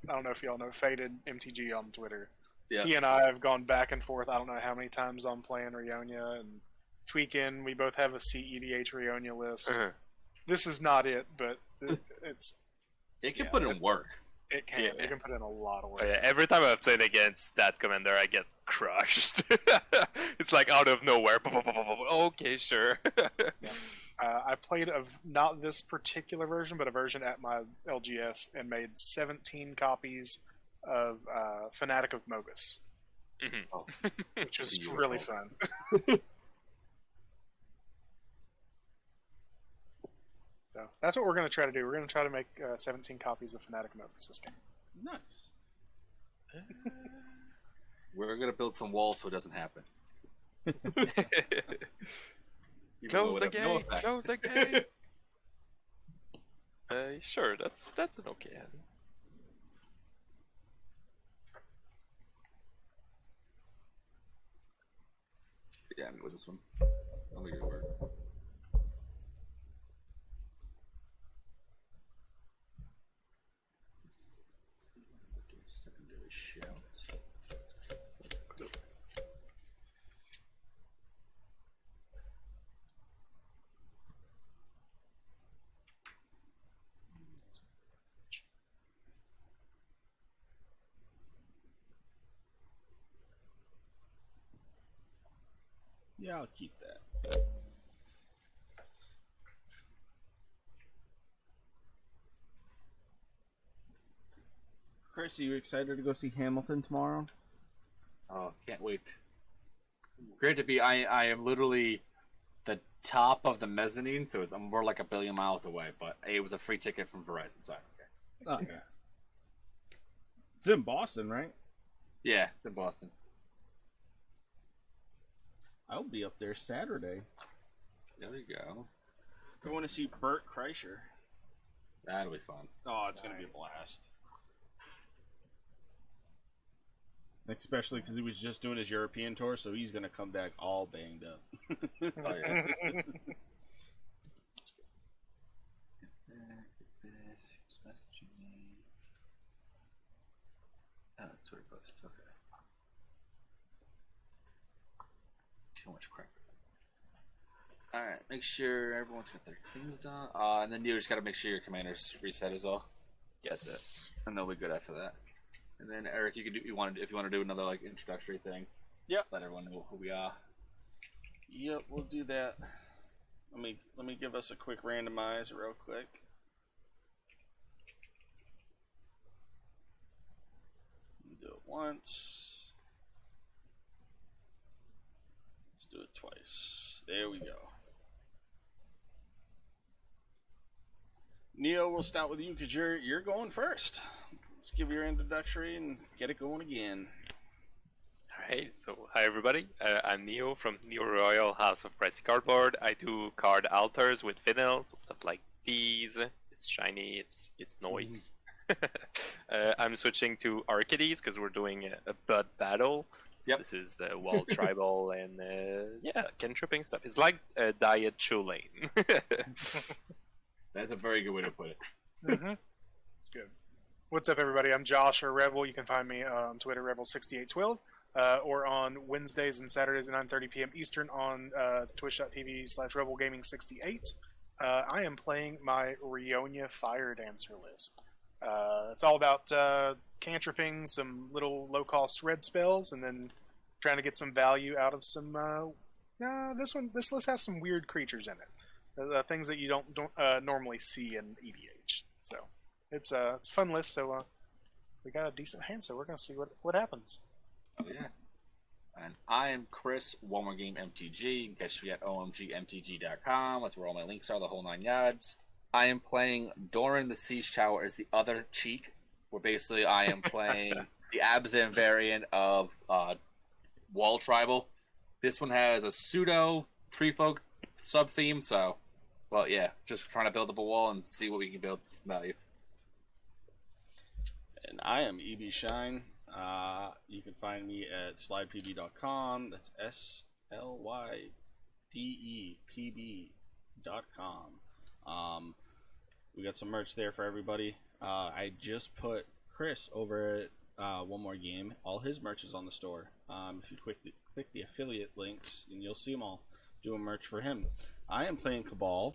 I don't know if y'all know Faded MTG on Twitter. Yeah. He and I have gone back and forth. I don't know how many times on playing Rionia and Tweakin. We both have a CEDH Rionia list. Uh-huh. This is not it, but it's It can Yeah, put in work. it can. Yeah. It can put in a lot of Oh, work. yeah, every time I've played against that commander, I get crushed. It's like out of nowhere. Okay, sure. I played not this particular version, but a version at my LGS and made 17 copies of Fanatic of Mogus, Mhm. Oh, which was Beautiful. really fun. So that's what we're going to try to do. We're going to try to make 17 copies of Fanatic of Mogus this game. Nice. we're gonna build some walls so it doesn't happen. Even though Close it the would have no gate. effect. Close the gate. Sure, that's an okay ending. Yeah, I'm with this one. I'll make it work. Secondary shout. Yeah, I'll keep that. Chris, are you excited to go see Hamilton tomorrow? Oh, can't wait. Great to be. I am literally the top of the mezzanine, so I'm more like a billion miles away. But it was a free ticket from Verizon, so I don't care. Oh, yeah. It's in Boston, right? Yeah, it's in Boston. I'll be up there Saturday. There you go. I want to see Bert Kreischer. That'll be fun. Oh, it's going to be a blast. Especially because he was just doing his European tour, so he's going to come back all banged up. Oh yeah. Oh, it's Twitter posts. Okay. Too much crap. Alright, make sure everyone's got their things done. And then you just gotta make sure your commanders reset as well. Yes. And they'll be good after that. And then Eric, if you want to do another like introductory thing. Yep. Let everyone know who we are. Yep, we'll do that. Let me give us a quick randomize real quick. Do it once. Let's do it twice. There we go. Neo, we'll start with you because you're going first. Let's give your introductory and get it going again. Alright, so hi everybody. I'm Neo from Neo Royal House of Pricey Cardboard. I do card altars with vinyl, so stuff like these. It's shiny, it's noise. I'm switching to Arcades because we're doing a Bud battle. Yep. This is the Wall Tribal and cantripping stuff. It's like Diet Chulane. That's a very good way to put it. Mm-hmm. It's good. What's up, everybody? I'm Josh, or Rebel. You can find me on Twitter, Rebel6812, or on Wednesdays and Saturdays at 9:30 p.m. Eastern on twitch.tv/RebelGaming68. I am playing my Rionia Fire Dancer list. It's all about cantripping, some little low-cost red spells, and then trying to get some value out of some. This list has some weird creatures in it. Things that you don't normally see in EDH. So it's a fun list. So we got a decent hand. So we're gonna see what happens. Oh yeah. And I am Chris, One More Game MTG. You can catch me at omgmtg.com. That's where all my links are, the whole 9 yards. I am playing Doran the Siege Tower as the other cheek, where basically I am playing the Abzan variant of Wall Tribal. This one has a pseudo tree folk sub theme, so well yeah, just trying to build up a wall and see what we can build some value. And I am EB Shine. You can find me at slydepb.com. That's SLYDEPB.com. We got some merch there for everybody. I just put Chris over at one more game. All his merch is on the store. If you click the affiliate links, and you'll see them all. Doing merch for him. I am playing Cabal.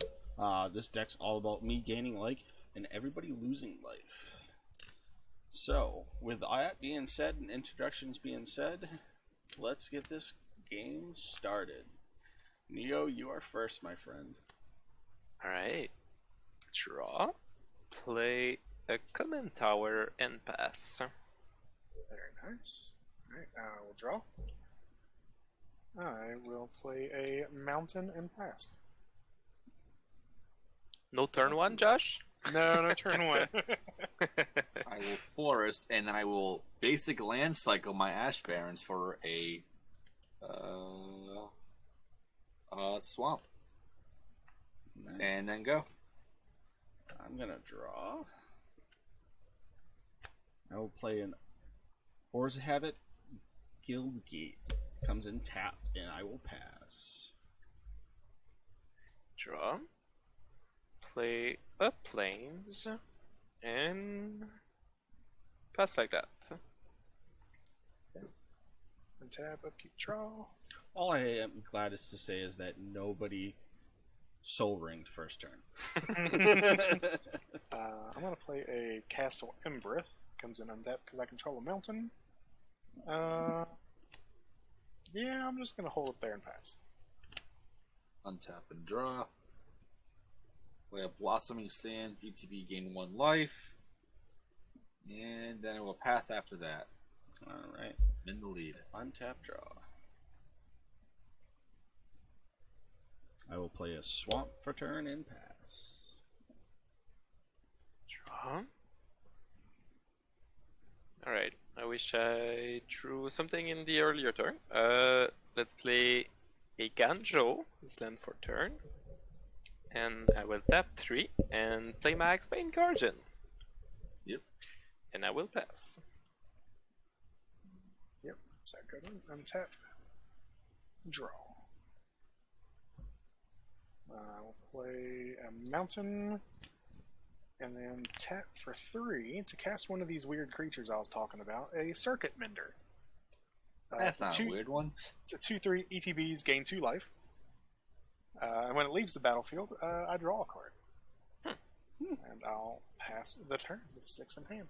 This deck's all about me gaining life and everybody losing life. So, with that being said and introductions being said, let's get this game started. Neo, you are first, my friend. Alright. Draw. Play a command tower and pass. Very nice. Alright, I will draw. I will play a mountain and pass. No turn one, Josh? No, no turn one. I will forest, and then I will basic land cycle my Ash Barrens for a swamp, and then go. I'm gonna draw. I will play an Ors Habit Guildgate. Comes in tapped, and I will pass. Draw. Play a plains. And pass like that. Untap, upkeep, draw. All I am glad is to say is that nobody soul ringed first turn. I'm going to play a Castle Embrith. Comes in untapped because I control a mountain. Yeah, I'm just going to hold it there and pass. Untap and draw. Play a Blossoming Sands, ETB, gain 1 life. And then it will pass after that. Alright. In the lead. Untap, draw. I will play a swamp for turn and pass. Draw. Alright, I wish I drew something in the earlier turn. Let's play a Ganjo, this land for turn. And I will tap 3 and play my Axebane Guardian. Yep. And I will pass. Yep, that's a good one. Untap. Draw. I'll play a mountain. And then tap for 3 to cast one of these weird creatures I was talking about, a Circuit Mender. That's not a weird one. It's a 2/3 ETBs, gain 2 life. And when it leaves the battlefield, I draw a card. And I'll pass the turn with 6 in hand.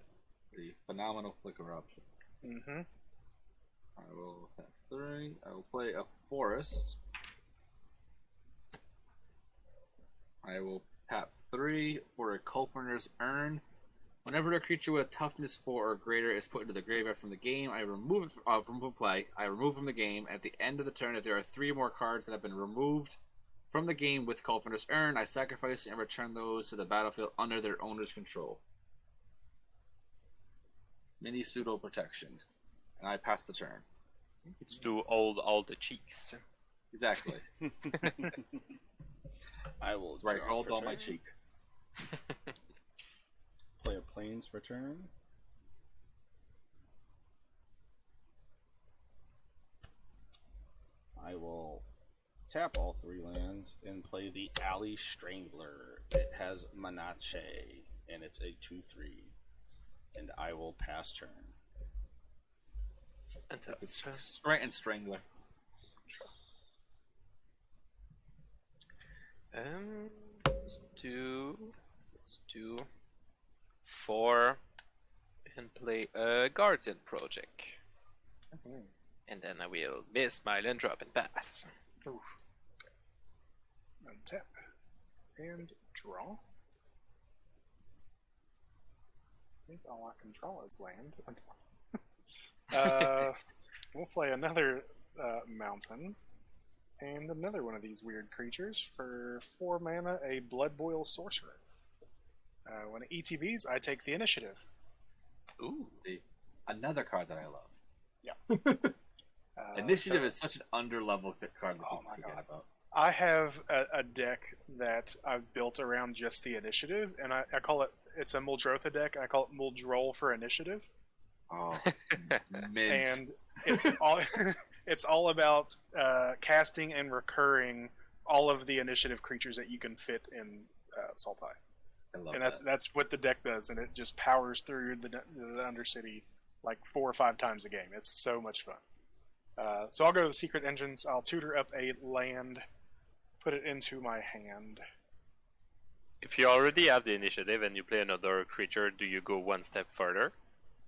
The phenomenal flicker option. Mm-hmm. I will tap 3. I will play a forest. I will tap 3 for a Culpringer's Urn. Whenever a creature with toughness 4 or greater is put into the graveyard from the game, I remove it from play. I remove from the game. At the end of the turn, if there are 3 more cards that have been removed from the game with Culpringer's Urn, I sacrifice and return those to the battlefield under their owner's control. Mini pseudo protection. And I pass the turn. It's to hold all the cheeks. Exactly. I will Right, draw rolled for on my turn. cheek. Play a plains for turn. I will tap all 3 lands and play the Alley Strangler. It has Manache, and it's a 2/3. And I will pass turn. And tap. It's right and Strangler. Let's do 4 and play a Guardian Project. And then I will miss my land drop and pass. Oof. Untap. And draw. I think all I can draw is land. We'll play another mountain. And another one of these weird creatures for 4 mana, a Blood Boil Sorcerer. When it ETBs, I take the initiative. Ooh. Another card that I love. Yeah. Initiative so is such an underleveled card that Oh people my forget God. about. I have a deck that I've built around just the initiative, and I call it, it's a Muldrotha deck, I call it Muldroll for initiative. Oh, mint. And it's all it's all about casting and recurring all of the initiative creatures that you can fit in Sultai. I love And that. that's what the deck does, and it just powers through the Undercity like 4 or 5 times a game. It's so much fun. So I'll go to the secret engines. I'll tutor up a land, put it into my hand. If you already have the initiative and you play another creature, do you go one step further?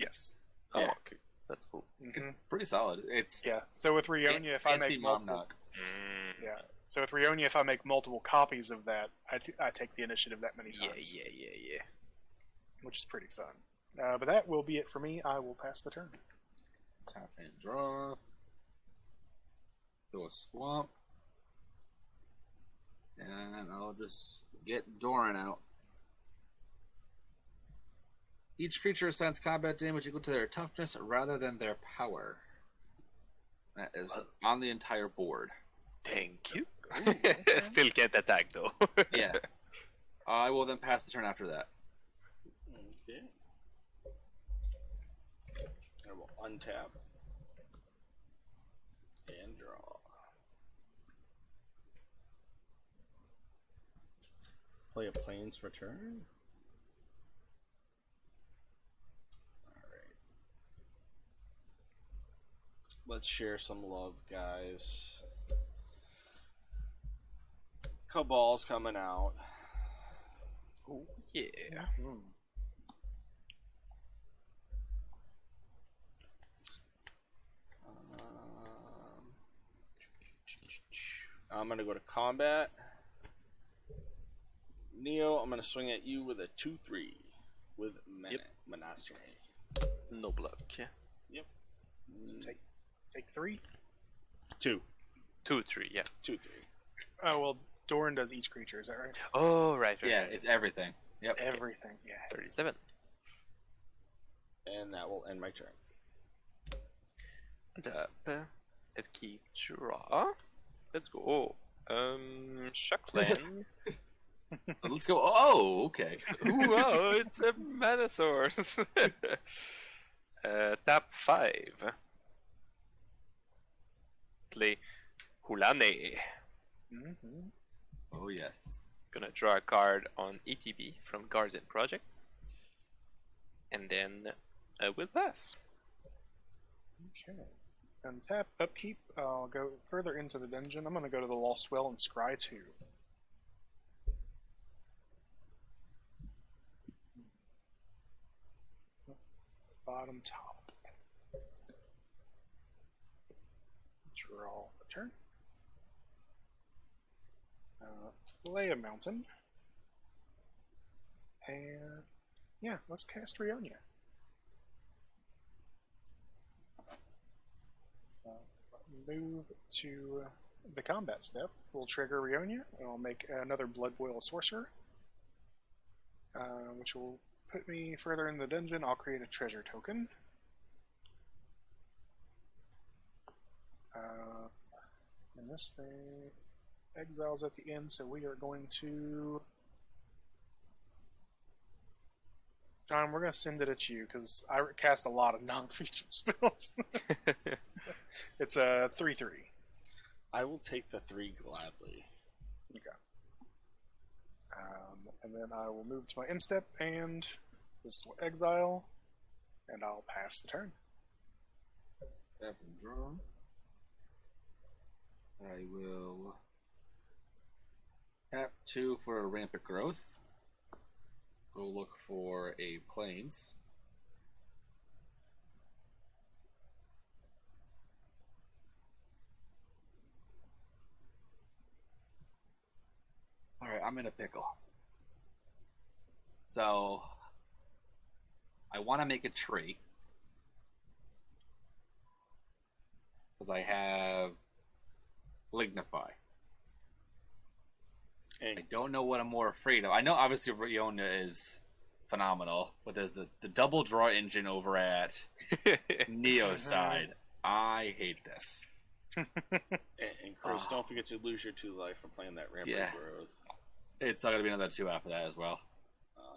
Yes. Oh, Yeah. okay. That's cool. Mm-hmm. It's pretty solid. It's Yeah. So with Rionia, if I it's the make mom multiple, knock. yeah. So with Rionia, if I make multiple copies of that, I take the initiative that many times. Yeah. Which is pretty fun. But that will be it for me. I will pass the turn. Tap and draw. Do a swamp. And I'll just get Doran out. Each creature assigns combat damage equal to their toughness rather than their power. That is on the entire board. Thank you. Still can't attack though. Yeah. I will then pass the turn after that. Okay. I will untap and draw. Play a Plains Return. Alright. Let's share some love, guys. Cabal's coming out. Oh yeah. I'm going to go to combat. Neo, I'm going to swing at you with a 2-3 with Menagerie. No block. Yep. So take 3. 2. 2-3. Yeah. 2-3. Oh well, Doran does each creature. Is that right? Oh right. Yeah, it's everything. Yep. Everything. Yeah. 37. And that will end my turn. And up. Keep draw. Let's go. Shockland. So let's go. Oh, okay. Ooh, oh, it's a mana source. Tap 5. Play Hulane. Mm-hmm. Oh, yes. Gonna draw a card on ETB from Guardian Project. And then we'll pass. Okay. Untap, upkeep. I'll go further into the dungeon. I'm going to go to the Lost Well and scry 2. Bottom top. Draw a turn. Play a mountain. And yeah, let's cast Rionia. Move to the combat step. We'll trigger Rionia, and I'll make another Blood Boil Sorcerer, which will put me further in the dungeon. I'll create a treasure token. And this thing exiles at the end, so we are going to... John, we're going to send it at you, because I cast a lot of non-creature spells. It's a 3/3. I will take the 3 gladly. Okay. And then I will move to my end step, and this will exile, and I'll pass the turn. Tap and draw. I will tap 2 for a rampant growth. Go look for a plains. Alright, I'm in a pickle. So, I want to make a tree. Because I have Lignify. And I don't know what I'm more afraid of. I know obviously Rionia is phenomenal, but there's the double draw engine over at Neo's side. I hate this. and Chris, don't forget to lose your 2 life for playing that rampant growth. It's not going to be another 2 after that as well. Oh,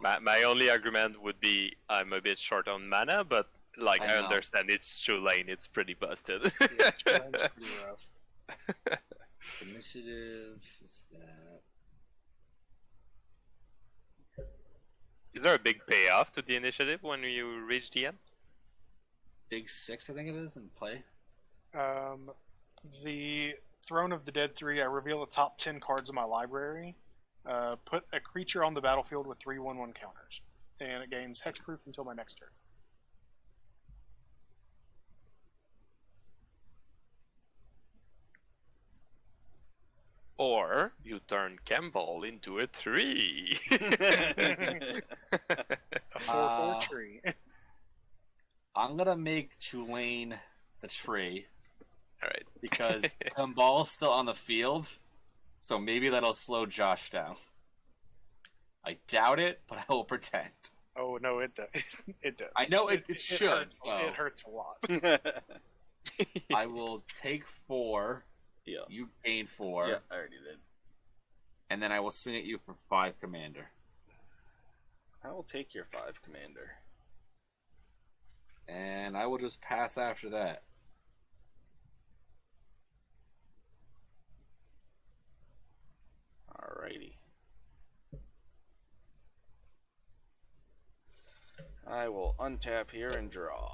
yeah. My only argument would be I'm a bit short on mana, but like I know. understand it's true lane, it's pretty busted. Yeah, Trai's pretty rough. Initiative is that. Is there a big payoff to the initiative when you reach the end? Big 6, I think it is, in play. The Throne of the Dead 3, I reveal the top 10 cards of my library. Put a creature on the battlefield with 3/1/1 counters. And it gains hexproof until my next turn. Or you turn Campbell into a 3. A 4/4 tree. I'm gonna make Tulane the tree Alright. because Kumball's still on the field, so maybe that'll slow Josh down. I doubt it, but I will pretend. Oh no, it does. It does. I know it should. Hurts, so It hurts a lot. I will take 4. Yeah. You gain 4. Yeah, I already did. And then I will swing at you for 5 commander. I will take your 5 commander. And I will just pass after that. Alrighty. I will untap here and draw.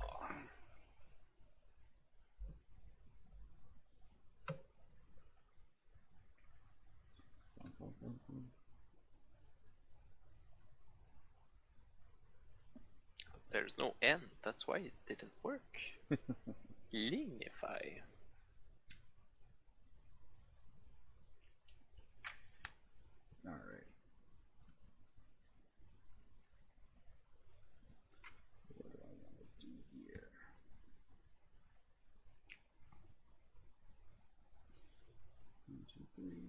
There's no end, that's why it didn't work. Lignify. Alright. What do I want to do here? One, two, three.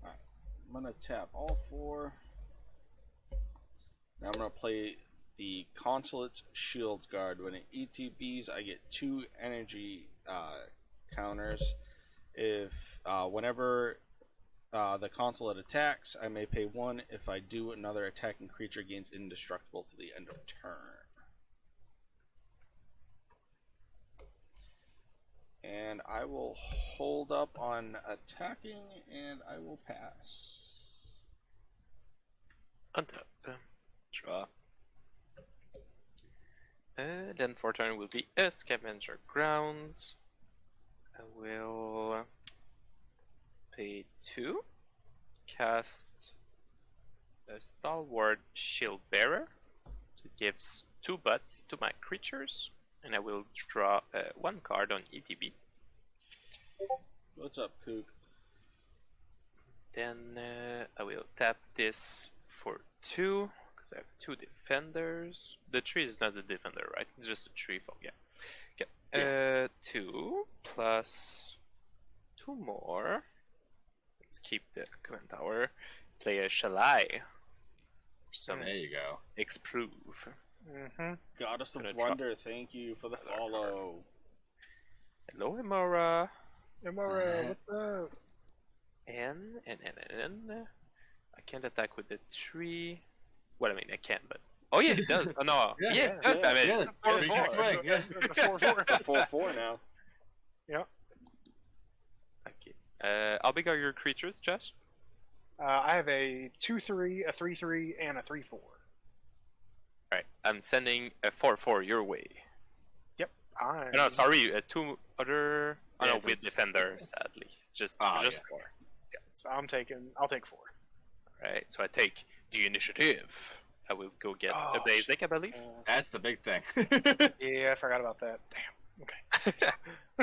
Alright. I'm going to tap all 4. Now I'm going to play the Consulate's Shield Guard. When it ETBs, I get 2 energy counters. If whenever the Consulate attacks, I may pay 1. If I do, another attacking creature gains indestructible to the end of turn. And I will hold up on attacking, and I will pass. Untap. Draw. Then for turn will be a Scavenger Grounds. I will pay 2. Cast a Stalwart Shield Bearer. It gives 2 butts to my creatures. And I will draw 1 card on ETB. What's up, Kook? Then I will tap this for 2. Because I have 2 defenders. The tree is not a defender, right? It's just a tree foe, yeah. Okay. 2 plus 2 more. Let's keep the command tower. Play a Shalai. Some There you go. Exprove. Mm-hmm. Goddess of Gonna Blunder, thank you for the follow. Hello, Emora. Amara, what's up? And I can't attack with the tree. Well, I mean, I can, but oh yeah, it does. Oh no, Yeah, yeah, it does yeah, damage. yeah. It's a 4/4. Tree can swing, yes. It's a 4/4. It's a 4/4 now. Yeah. Okay. How big are your creatures, Josh? I have a 2/3, a 3/3, and a 3/4. Right. I'm sending a 4/4 your way. Yep. No, sorry, 2 other. Oh Yeah, no, it's with defender, sadly. Just 4. Yeah, so I'll take 4. Right. So I take the initiative. I will go get a Oh, basic, I believe. That's the big thing. Yeah, I forgot about that. Damn. Okay.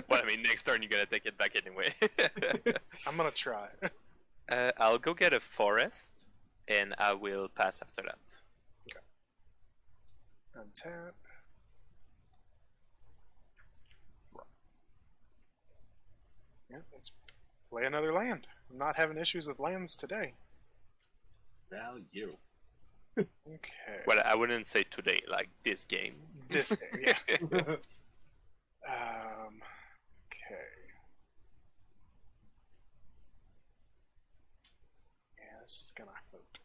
Well, I mean, next turn you're gonna take it back anyway. I'm gonna try. I'll go get a forest, and I will pass after that. Untap. Yeah, let's play another land. I'm not having issues with lands today. Value. Okay. Well, I wouldn't say today, like this game. This day, yeah. Okay. Yeah, this is gonna hurt.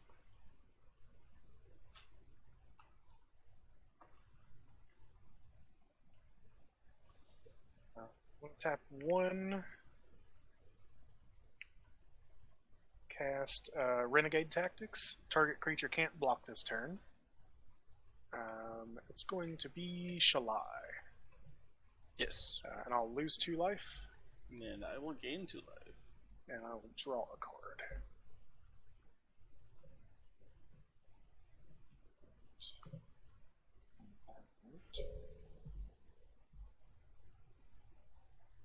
I'm gonna tap 1, cast Renegade Tactics. Target creature can't block this turn. It's going to be Shalai. Yes. And I'll lose 2 life, And I will gain 2 life. and I'll draw a card.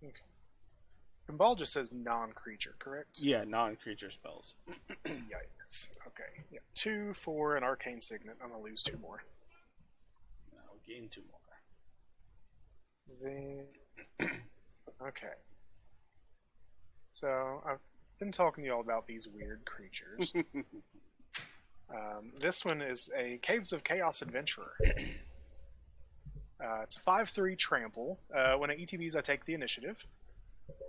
Okay. Gumball just says non-creature, correct? Yeah, non-creature spells. Yikes. Okay. Yeah. 2 for an Arcane Signet. I'm gonna lose 2 more. I'll gain 2 more. Then, okay. So I've been talking to y'all about these weird creatures. This one is a Caves of Chaos Adventurer. It's a 5/3 trample. When it ETBs, I take the initiative.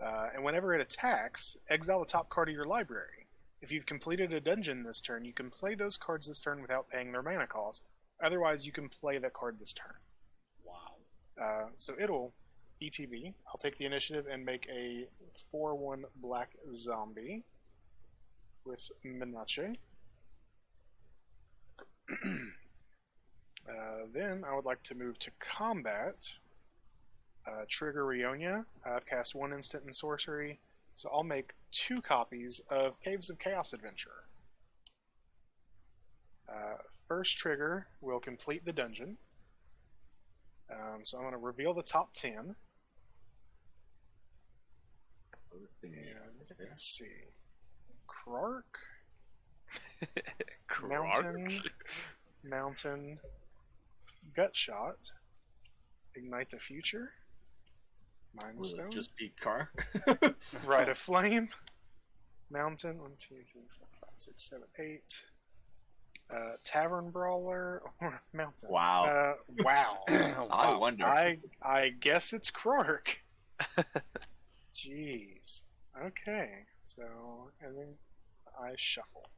And whenever it attacks, exile the top card of your library. If you've completed a dungeon this turn, you can play those cards this turn without paying their mana cost. Otherwise, you can play that card this turn. Wow. So it'll ETB. I'll take the initiative and make a 4/1 black zombie with Menache. Then I would like to move to combat. Trigger Rionia. I've cast 1 instant and sorcery, so I'll make 2 copies of Caves of Chaos Adventurer. First trigger will complete the dungeon. So I'm going to reveal the top 10. And let's see. Krark. Mountain. Gutshot. Ignite the Future. Mind Will Stone. it just be car? Rite of Flame. Mountain. 1, 2, 3, 4, 5, 6, 7, 8. Tavern Brawler or Mountain. Wow. Wow. I wonder. I guess it's Krark. Jeez. Okay. So, and then I shuffle.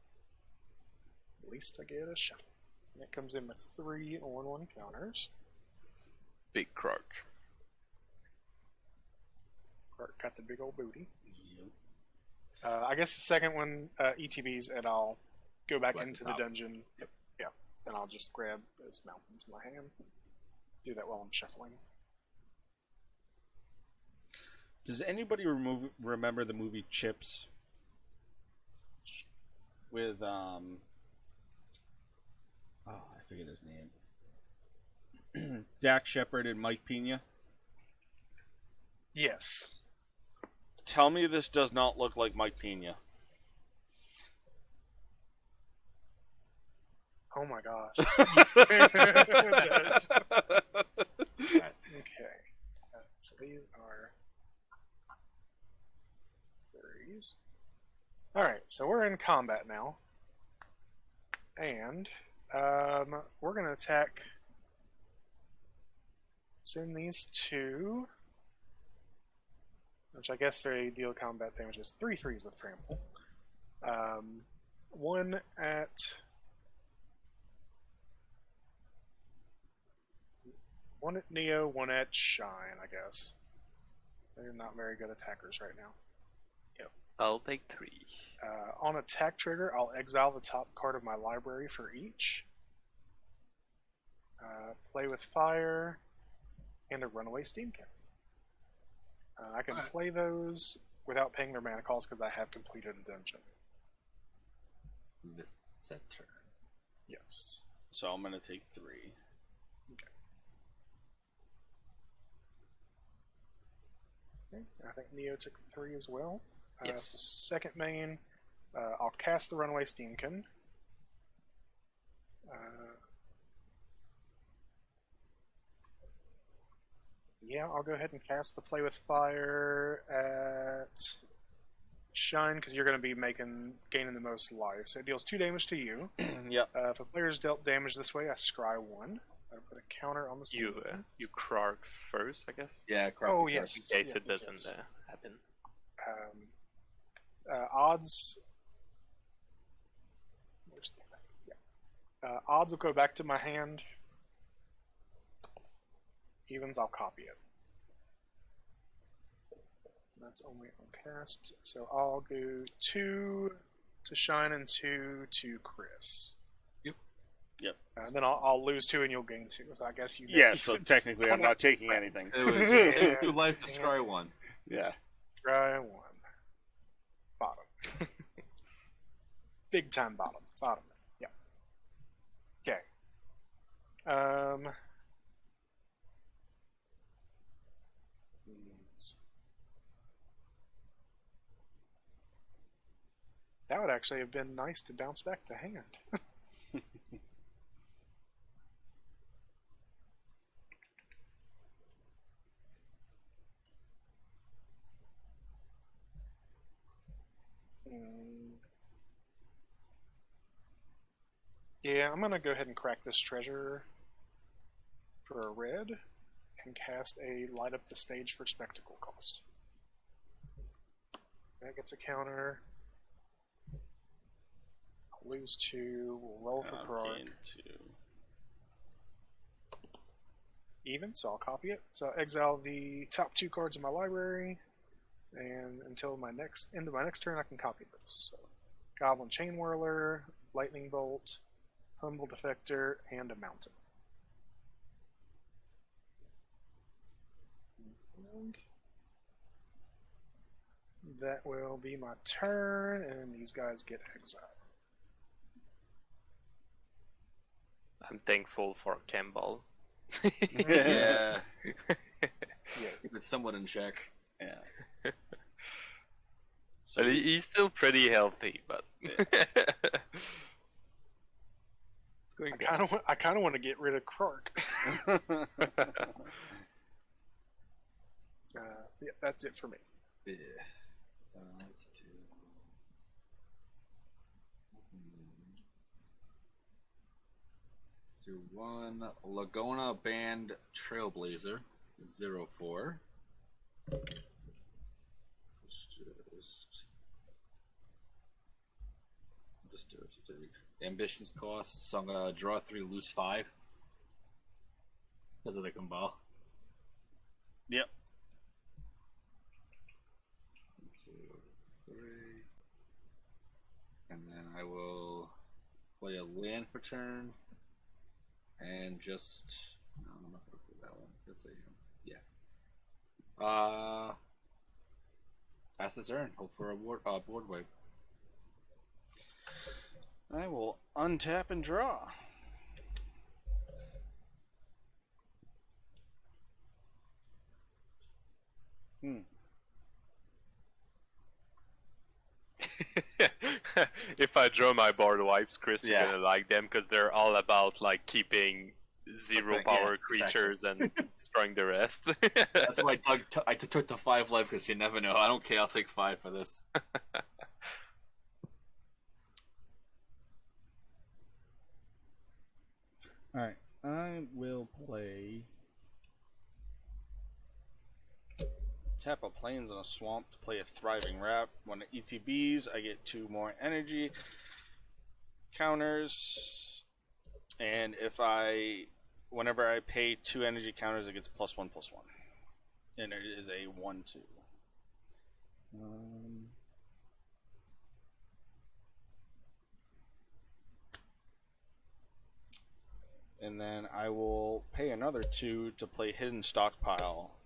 At least I get a shuffle. And it comes in with 3 1/1 counters. Big Croc. Krark got the big old booty. I guess the second one ETBs, and I'll go back into the dungeon. Yep. Yeah. And I'll just grab this mountain to my hand. Do that while I'm shuffling. Does anybody remember the movie Chips? With I forget his name. Dak Shepard and Mike Pena. Yes. Tell me this does not look like Mike Pena. Oh my gosh. It does. Okay. So these are 3s. Alright, so we're in combat now. And we're going to attack. Send these 2. Which I guess they deal combat damages. 3 3s with trample. 1 at. One at Neo, 1 at Shine, I guess. They're not very good attackers right now. Yep. I'll take 3. On attack trigger, I'll exile the top card of my library for each. Play with fire, and a runaway steamkin. I can play those without paying their mana cost because I have completed a dungeon. This center. Yes. So I'm going to take 3. Okay. I think Neo took 3 as well. Yes. So second main, I'll cast the runaway steamkin. Yeah, I'll go ahead and cast the play with fire at Shine because you're going to be gaining the most life. So it deals 2 damage to you. Yep. If a player's dealt damage this way, I scry 1. I put a counter on the You Krark first, I guess. Yeah, Oh, Crockett yes. In case Yeah, it doesn't yes. happen. Odds. Where's the thing? Yeah. Odds will go back to my hand. Evens, I'll copy it. That's only on cast. So I'll do 2 to Shine and 2 to Chris. Yep. And then I'll lose 2 and you'll gain 2. So I guess you. Yeah, so technically I'm not taking anything. It was take 2 life to scry 1. Yeah. Try 1. Bottom. Big time bottom. Bottom. Yeah. Okay. That would actually have been nice to bounce back to hand. Yeah, I'm gonna go ahead and crack this treasure for a red and cast a light up the stage for spectacle cost. That gets a counter. I'll lose 2. We'll roll for Karark. Gain 2. Even, so I'll copy it. So I'll exile the top 2 cards in my library, and until my next end of my next turn, I can copy those. So Goblin Chain Whirler, Lightning Bolt, Humble Defector, and a Mountain. And that will be my turn, and these guys get exiled. I'm thankful for Campbell. Yeah. Yeah. Keep it somewhat in check. Yeah. So he's still pretty healthy, but it's going I kind of want to get rid of Krark. Yeah, that's it for me. Yeah. Let's do. Do 1 Laguna Band Trailblazer 04. Just do it. Ambitions cost, so I'm gonna draw 3, lose 5. Because of the Kumbal. Yep. 1, 2, 3. And then I will play a land for turn. And just. No, I'm not gonna play that one. Let's see. Yeah. Pass the turn. Hope for a board wipe. I will untap and draw. If I draw my board wipes, Chris, Yeah. you're gonna like them because they're all about like keeping 0 Yeah, power exactly. creatures and destroying the rest. That's why I took the 5 life because you never know. I don't care. I'll take 5 for this. Alright, I will play. Tap a Plains and a Swamp to play a Thriving Wrap. When it ETBs, I get 2 more energy counters. And whenever I pay 2 energy counters, it gets +1/+1. And it is a 1/2. And then I will pay another 2 to play Hidden Stockpile.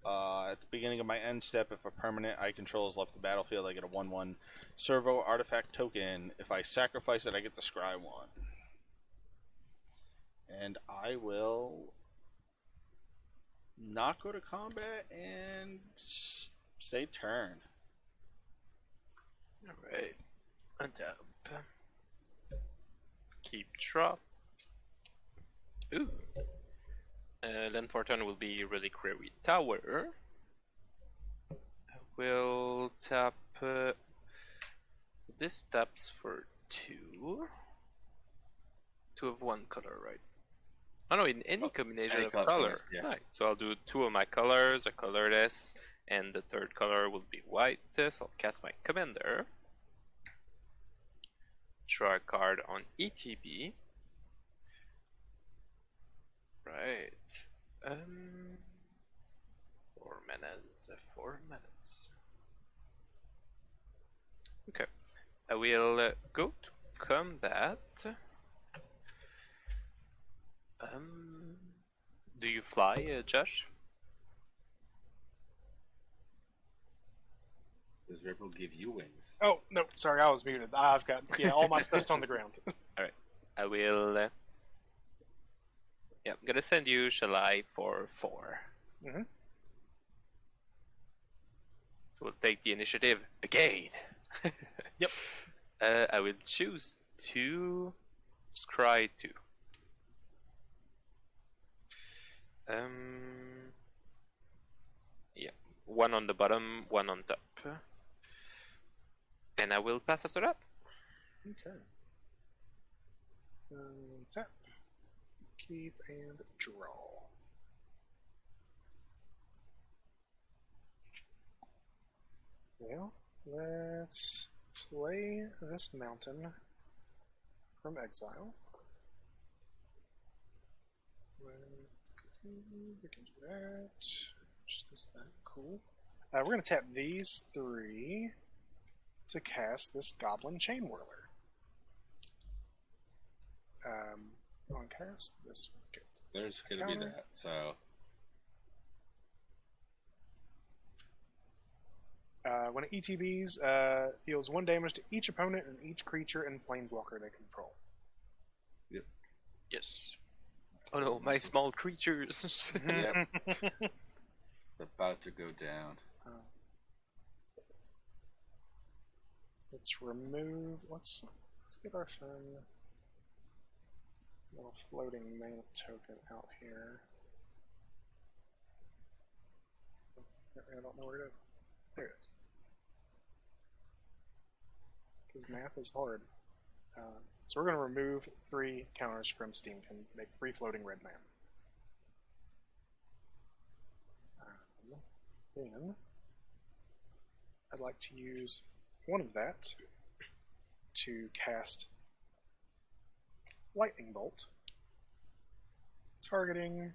At the beginning of my end step, if a permanent I control has left the battlefield, I get a 1/1 servo artifact token. If I sacrifice it, I get to scry 1. And I will not go to combat and stay turn. Alright. Untap. Keep drop. Ooh. Land for turn will be Reliquary Tower. I will tap. This taps for 2. 2 of 1 color, right? Oh no, in any combination any of color, colors. yeah. Right. So I'll do 2 of my colors, a colorless, and the third color will be white. So I'll cast my commander. Draw a card on ETB. Right. 4 manas. 4 manas. Okay. I will go to combat. Do you fly, Josh? Does Ripple give you wings? Oh no, sorry, I was muted. I've got all my stuff's on the ground. I will. Yeah, I'm gonna send you Shalai for 4. Mhm. So we'll take the initiative again. Yep. I will choose to scry 2. Yeah, 1 on the bottom, 1 on top. And I will pass after that. Okay. Tap, keep, and draw. Well, let's play this mountain from exile. We can do that. Just that. Cool. We're going to tap these 3 to cast this Goblin Chain Whirler. On cast, this will get There's gonna be that. So when it ETBs, deals 1 damage to each opponent and each creature and planeswalker they control. Yes. Oh no, my small creatures. Yep. It's about to go down. Let's remove. Let's get our fun little floating mana token out here. I don't know where it is. There it is. Because math is hard. So we're going to remove 3 counters from Steam and make 3 floating red mana. Then I'd like to use 1 of that to cast Lightning Bolt, targeting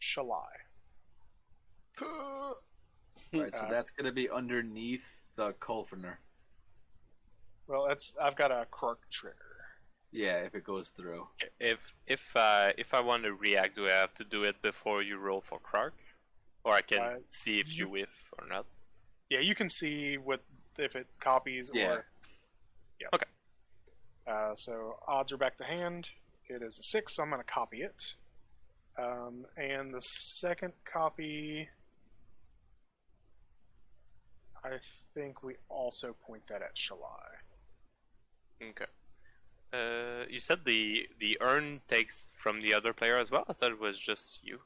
Shalai. Right, so that's gonna be underneath the Kulfiner. Well, I've got a Krark trigger. Yeah, if it goes through. If I want to react, do I have to do it before you roll for Krark? Or I can see if you whiff or not? Yeah, you can see if it copies Yeah. or... Yeah. Okay. So odds are back to hand. It is a 6, so I'm going to copy it. And the second copy, I think we also point that at Shalai. Okay. You said the urn takes from the other player as well? I thought it was just you.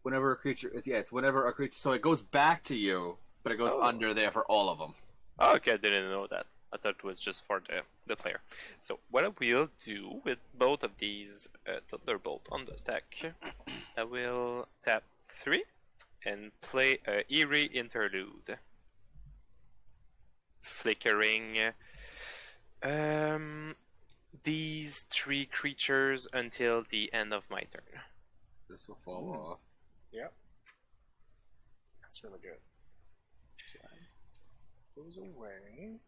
Whenever a creature, it's whenever a creature. So it goes back to you, but it goes under there for all of them. Oh, okay, I didn't know that. I thought it was just for the player. So what I will do with both of these Thunderbolt on the stack, I will tap 3 and play a Eerie Interlude. Flickering these 3 creatures until the end of my turn. This will fall off. Yep. That's really good. So goes away.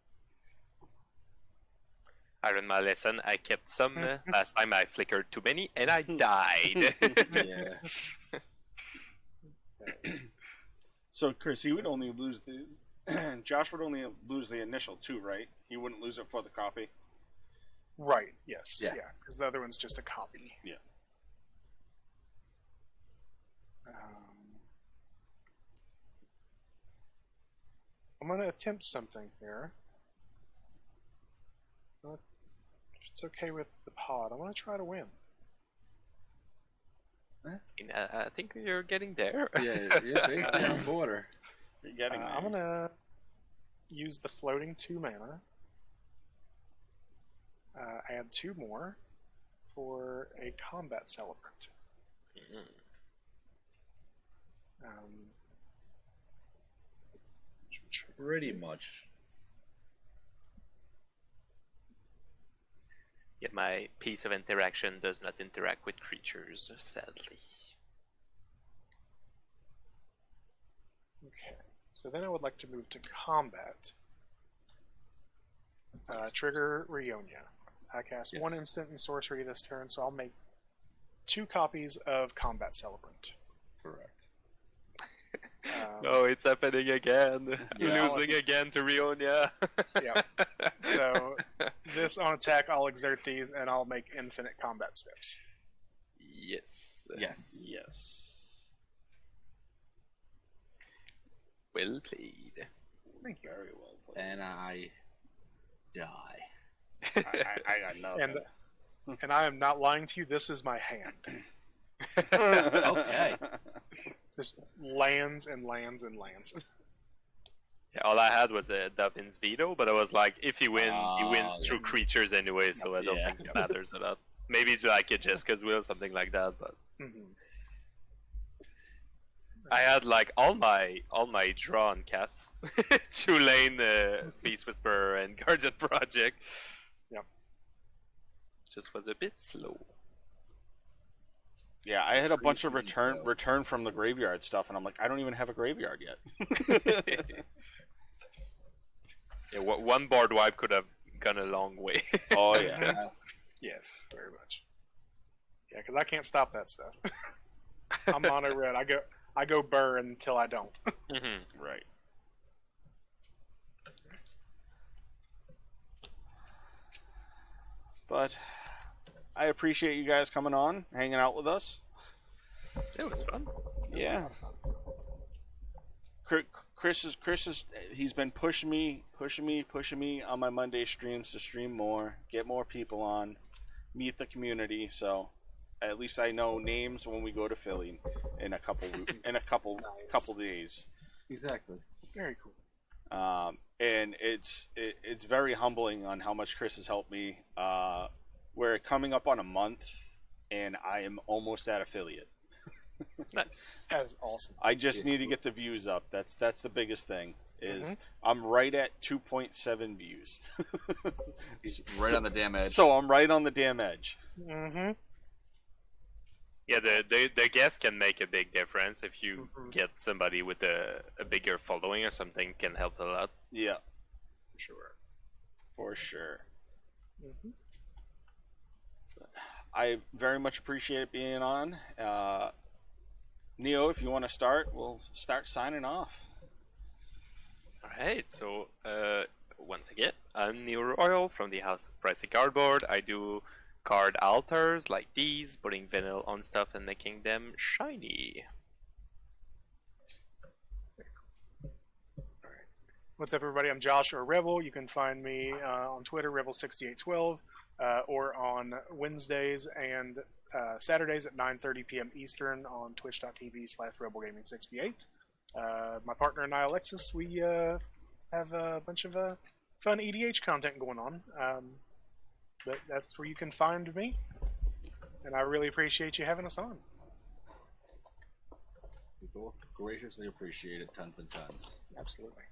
I learned my lesson. I kept some. Last time I flickered too many and I died. Yeah. So, Chris, he would only lose the. Josh would only lose the initial 2, right? He wouldn't lose it for the copy. Right, yes. Yeah. Because the other one's just a copy. Yeah. I'm going to attempt something here. If it's okay with the pod, I want to try to win. I think you're getting there. Yeah, you're basically on border. You're getting there. I'm going to use the floating 2 mana. Add 2 more for a combat celebrant. Pretty much. Yet my piece of interaction does not interact with creatures, sadly. Okay, so then I would like to move to combat Trigger Rionia. I cast Yes. 1 instant and sorcery this turn, so I'll make 2 copies of Combat Celebrant. Correct. No, it's happening again. Yeah. Losing again to Rionia. Yeah. So this on attack, I'll exert these, and I'll make infinite combat steps. Yes. Yes. Yes. Well played. Thank you. Very well played. And I die. I got nothing. And I am not lying to you. This is my hand. Okay. Just lands and lands and lands. Yeah, all I had was a Davin's veto, but I was like, if he wins, he Ah, wins through creatures anyway, so I don't Yeah. think it matters a lot. Maybe it's like a Jessica's Will, something like that, but Mhm. I had like all my draw and casts. 2 lane, Beast Whisperer and Guardian Project. Yep. Just was a bit slow. Yeah, I had a bunch of Freaky, return from the graveyard stuff, and I'm like, I don't even have a graveyard yet. Yeah, one board wipe could have gone a long way. Oh yeah. Yes, very much. Yeah, because I can't stop that stuff. I'm mono red. I go burr until I don't. Mhm. Right. But I appreciate you guys coming on, hanging out with us. It was fun. Yeah. Chris is he's been pushing me on my Monday streams to stream more, get more people on, meet the community. So at least I know names when we go to Philly in a couple days. Exactly. Very cool. And it's very humbling on how much Chris has helped me. We're coming up on a month, and I am almost at affiliate. Nice. That is awesome. I just need to get the views up. That's the biggest thing. Is Mhm. I'm right at 2.7 views. Right on the damn edge. So I'm right on the damn edge. Mm-hmm. Yeah, the guest can make a big difference if you Mhm. get somebody with a bigger following or something can help a lot. Yeah, For sure. for sure. Mm-hmm. I very much appreciate being on. Neo, if you want to start, we'll start signing off. Alright, so once again, I'm Neo Royal from the House of Pricey Cardboard. I do card altars like these, putting vinyl on stuff and making them shiny. What's up, everybody? I'm Josh or Rebel. You can find me on Twitter, Rebel6812, or on Wednesdays and Saturdays at 9:30 p.m. Eastern on twitch.tv/RebelGaming68. My partner and I, Alexis, we have a bunch of fun EDH content going on. But that's where you can find me. And I really appreciate you having us on. We both graciously appreciate it, tons and tons. Absolutely.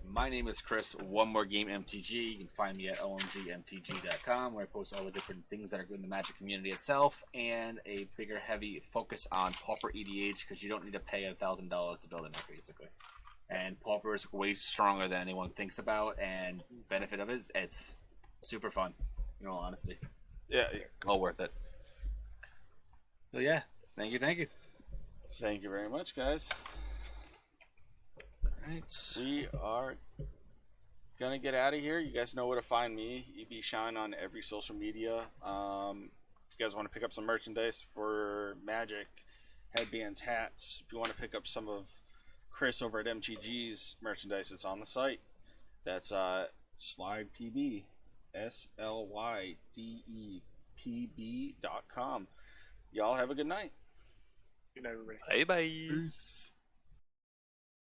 My name is Chris, One More Game MTG. You can find me at omgmtg.com, where I post all the different things that are good in the Magic community itself, and a bigger, heavy focus on Pauper EDH, because you don't need to pay $1,000 to build a deck, basically. And Pauper is way stronger than anyone thinks about, and benefit of it is it's super fun, in all honesty. Yeah, All worth it. So yeah, thank you. thank you very much, guys. Right. We are gonna get out of here. You guys know where to find me. EB Shine on every social media. If you guys want to pick up some merchandise for Magic, headbands, hats. If you want to pick up some of Chris over at MTG's merchandise, it's on the site. That's SlydePB, SLYDEPB.com. Y'all have a good night. Good night, everybody. Bye bye. Peace.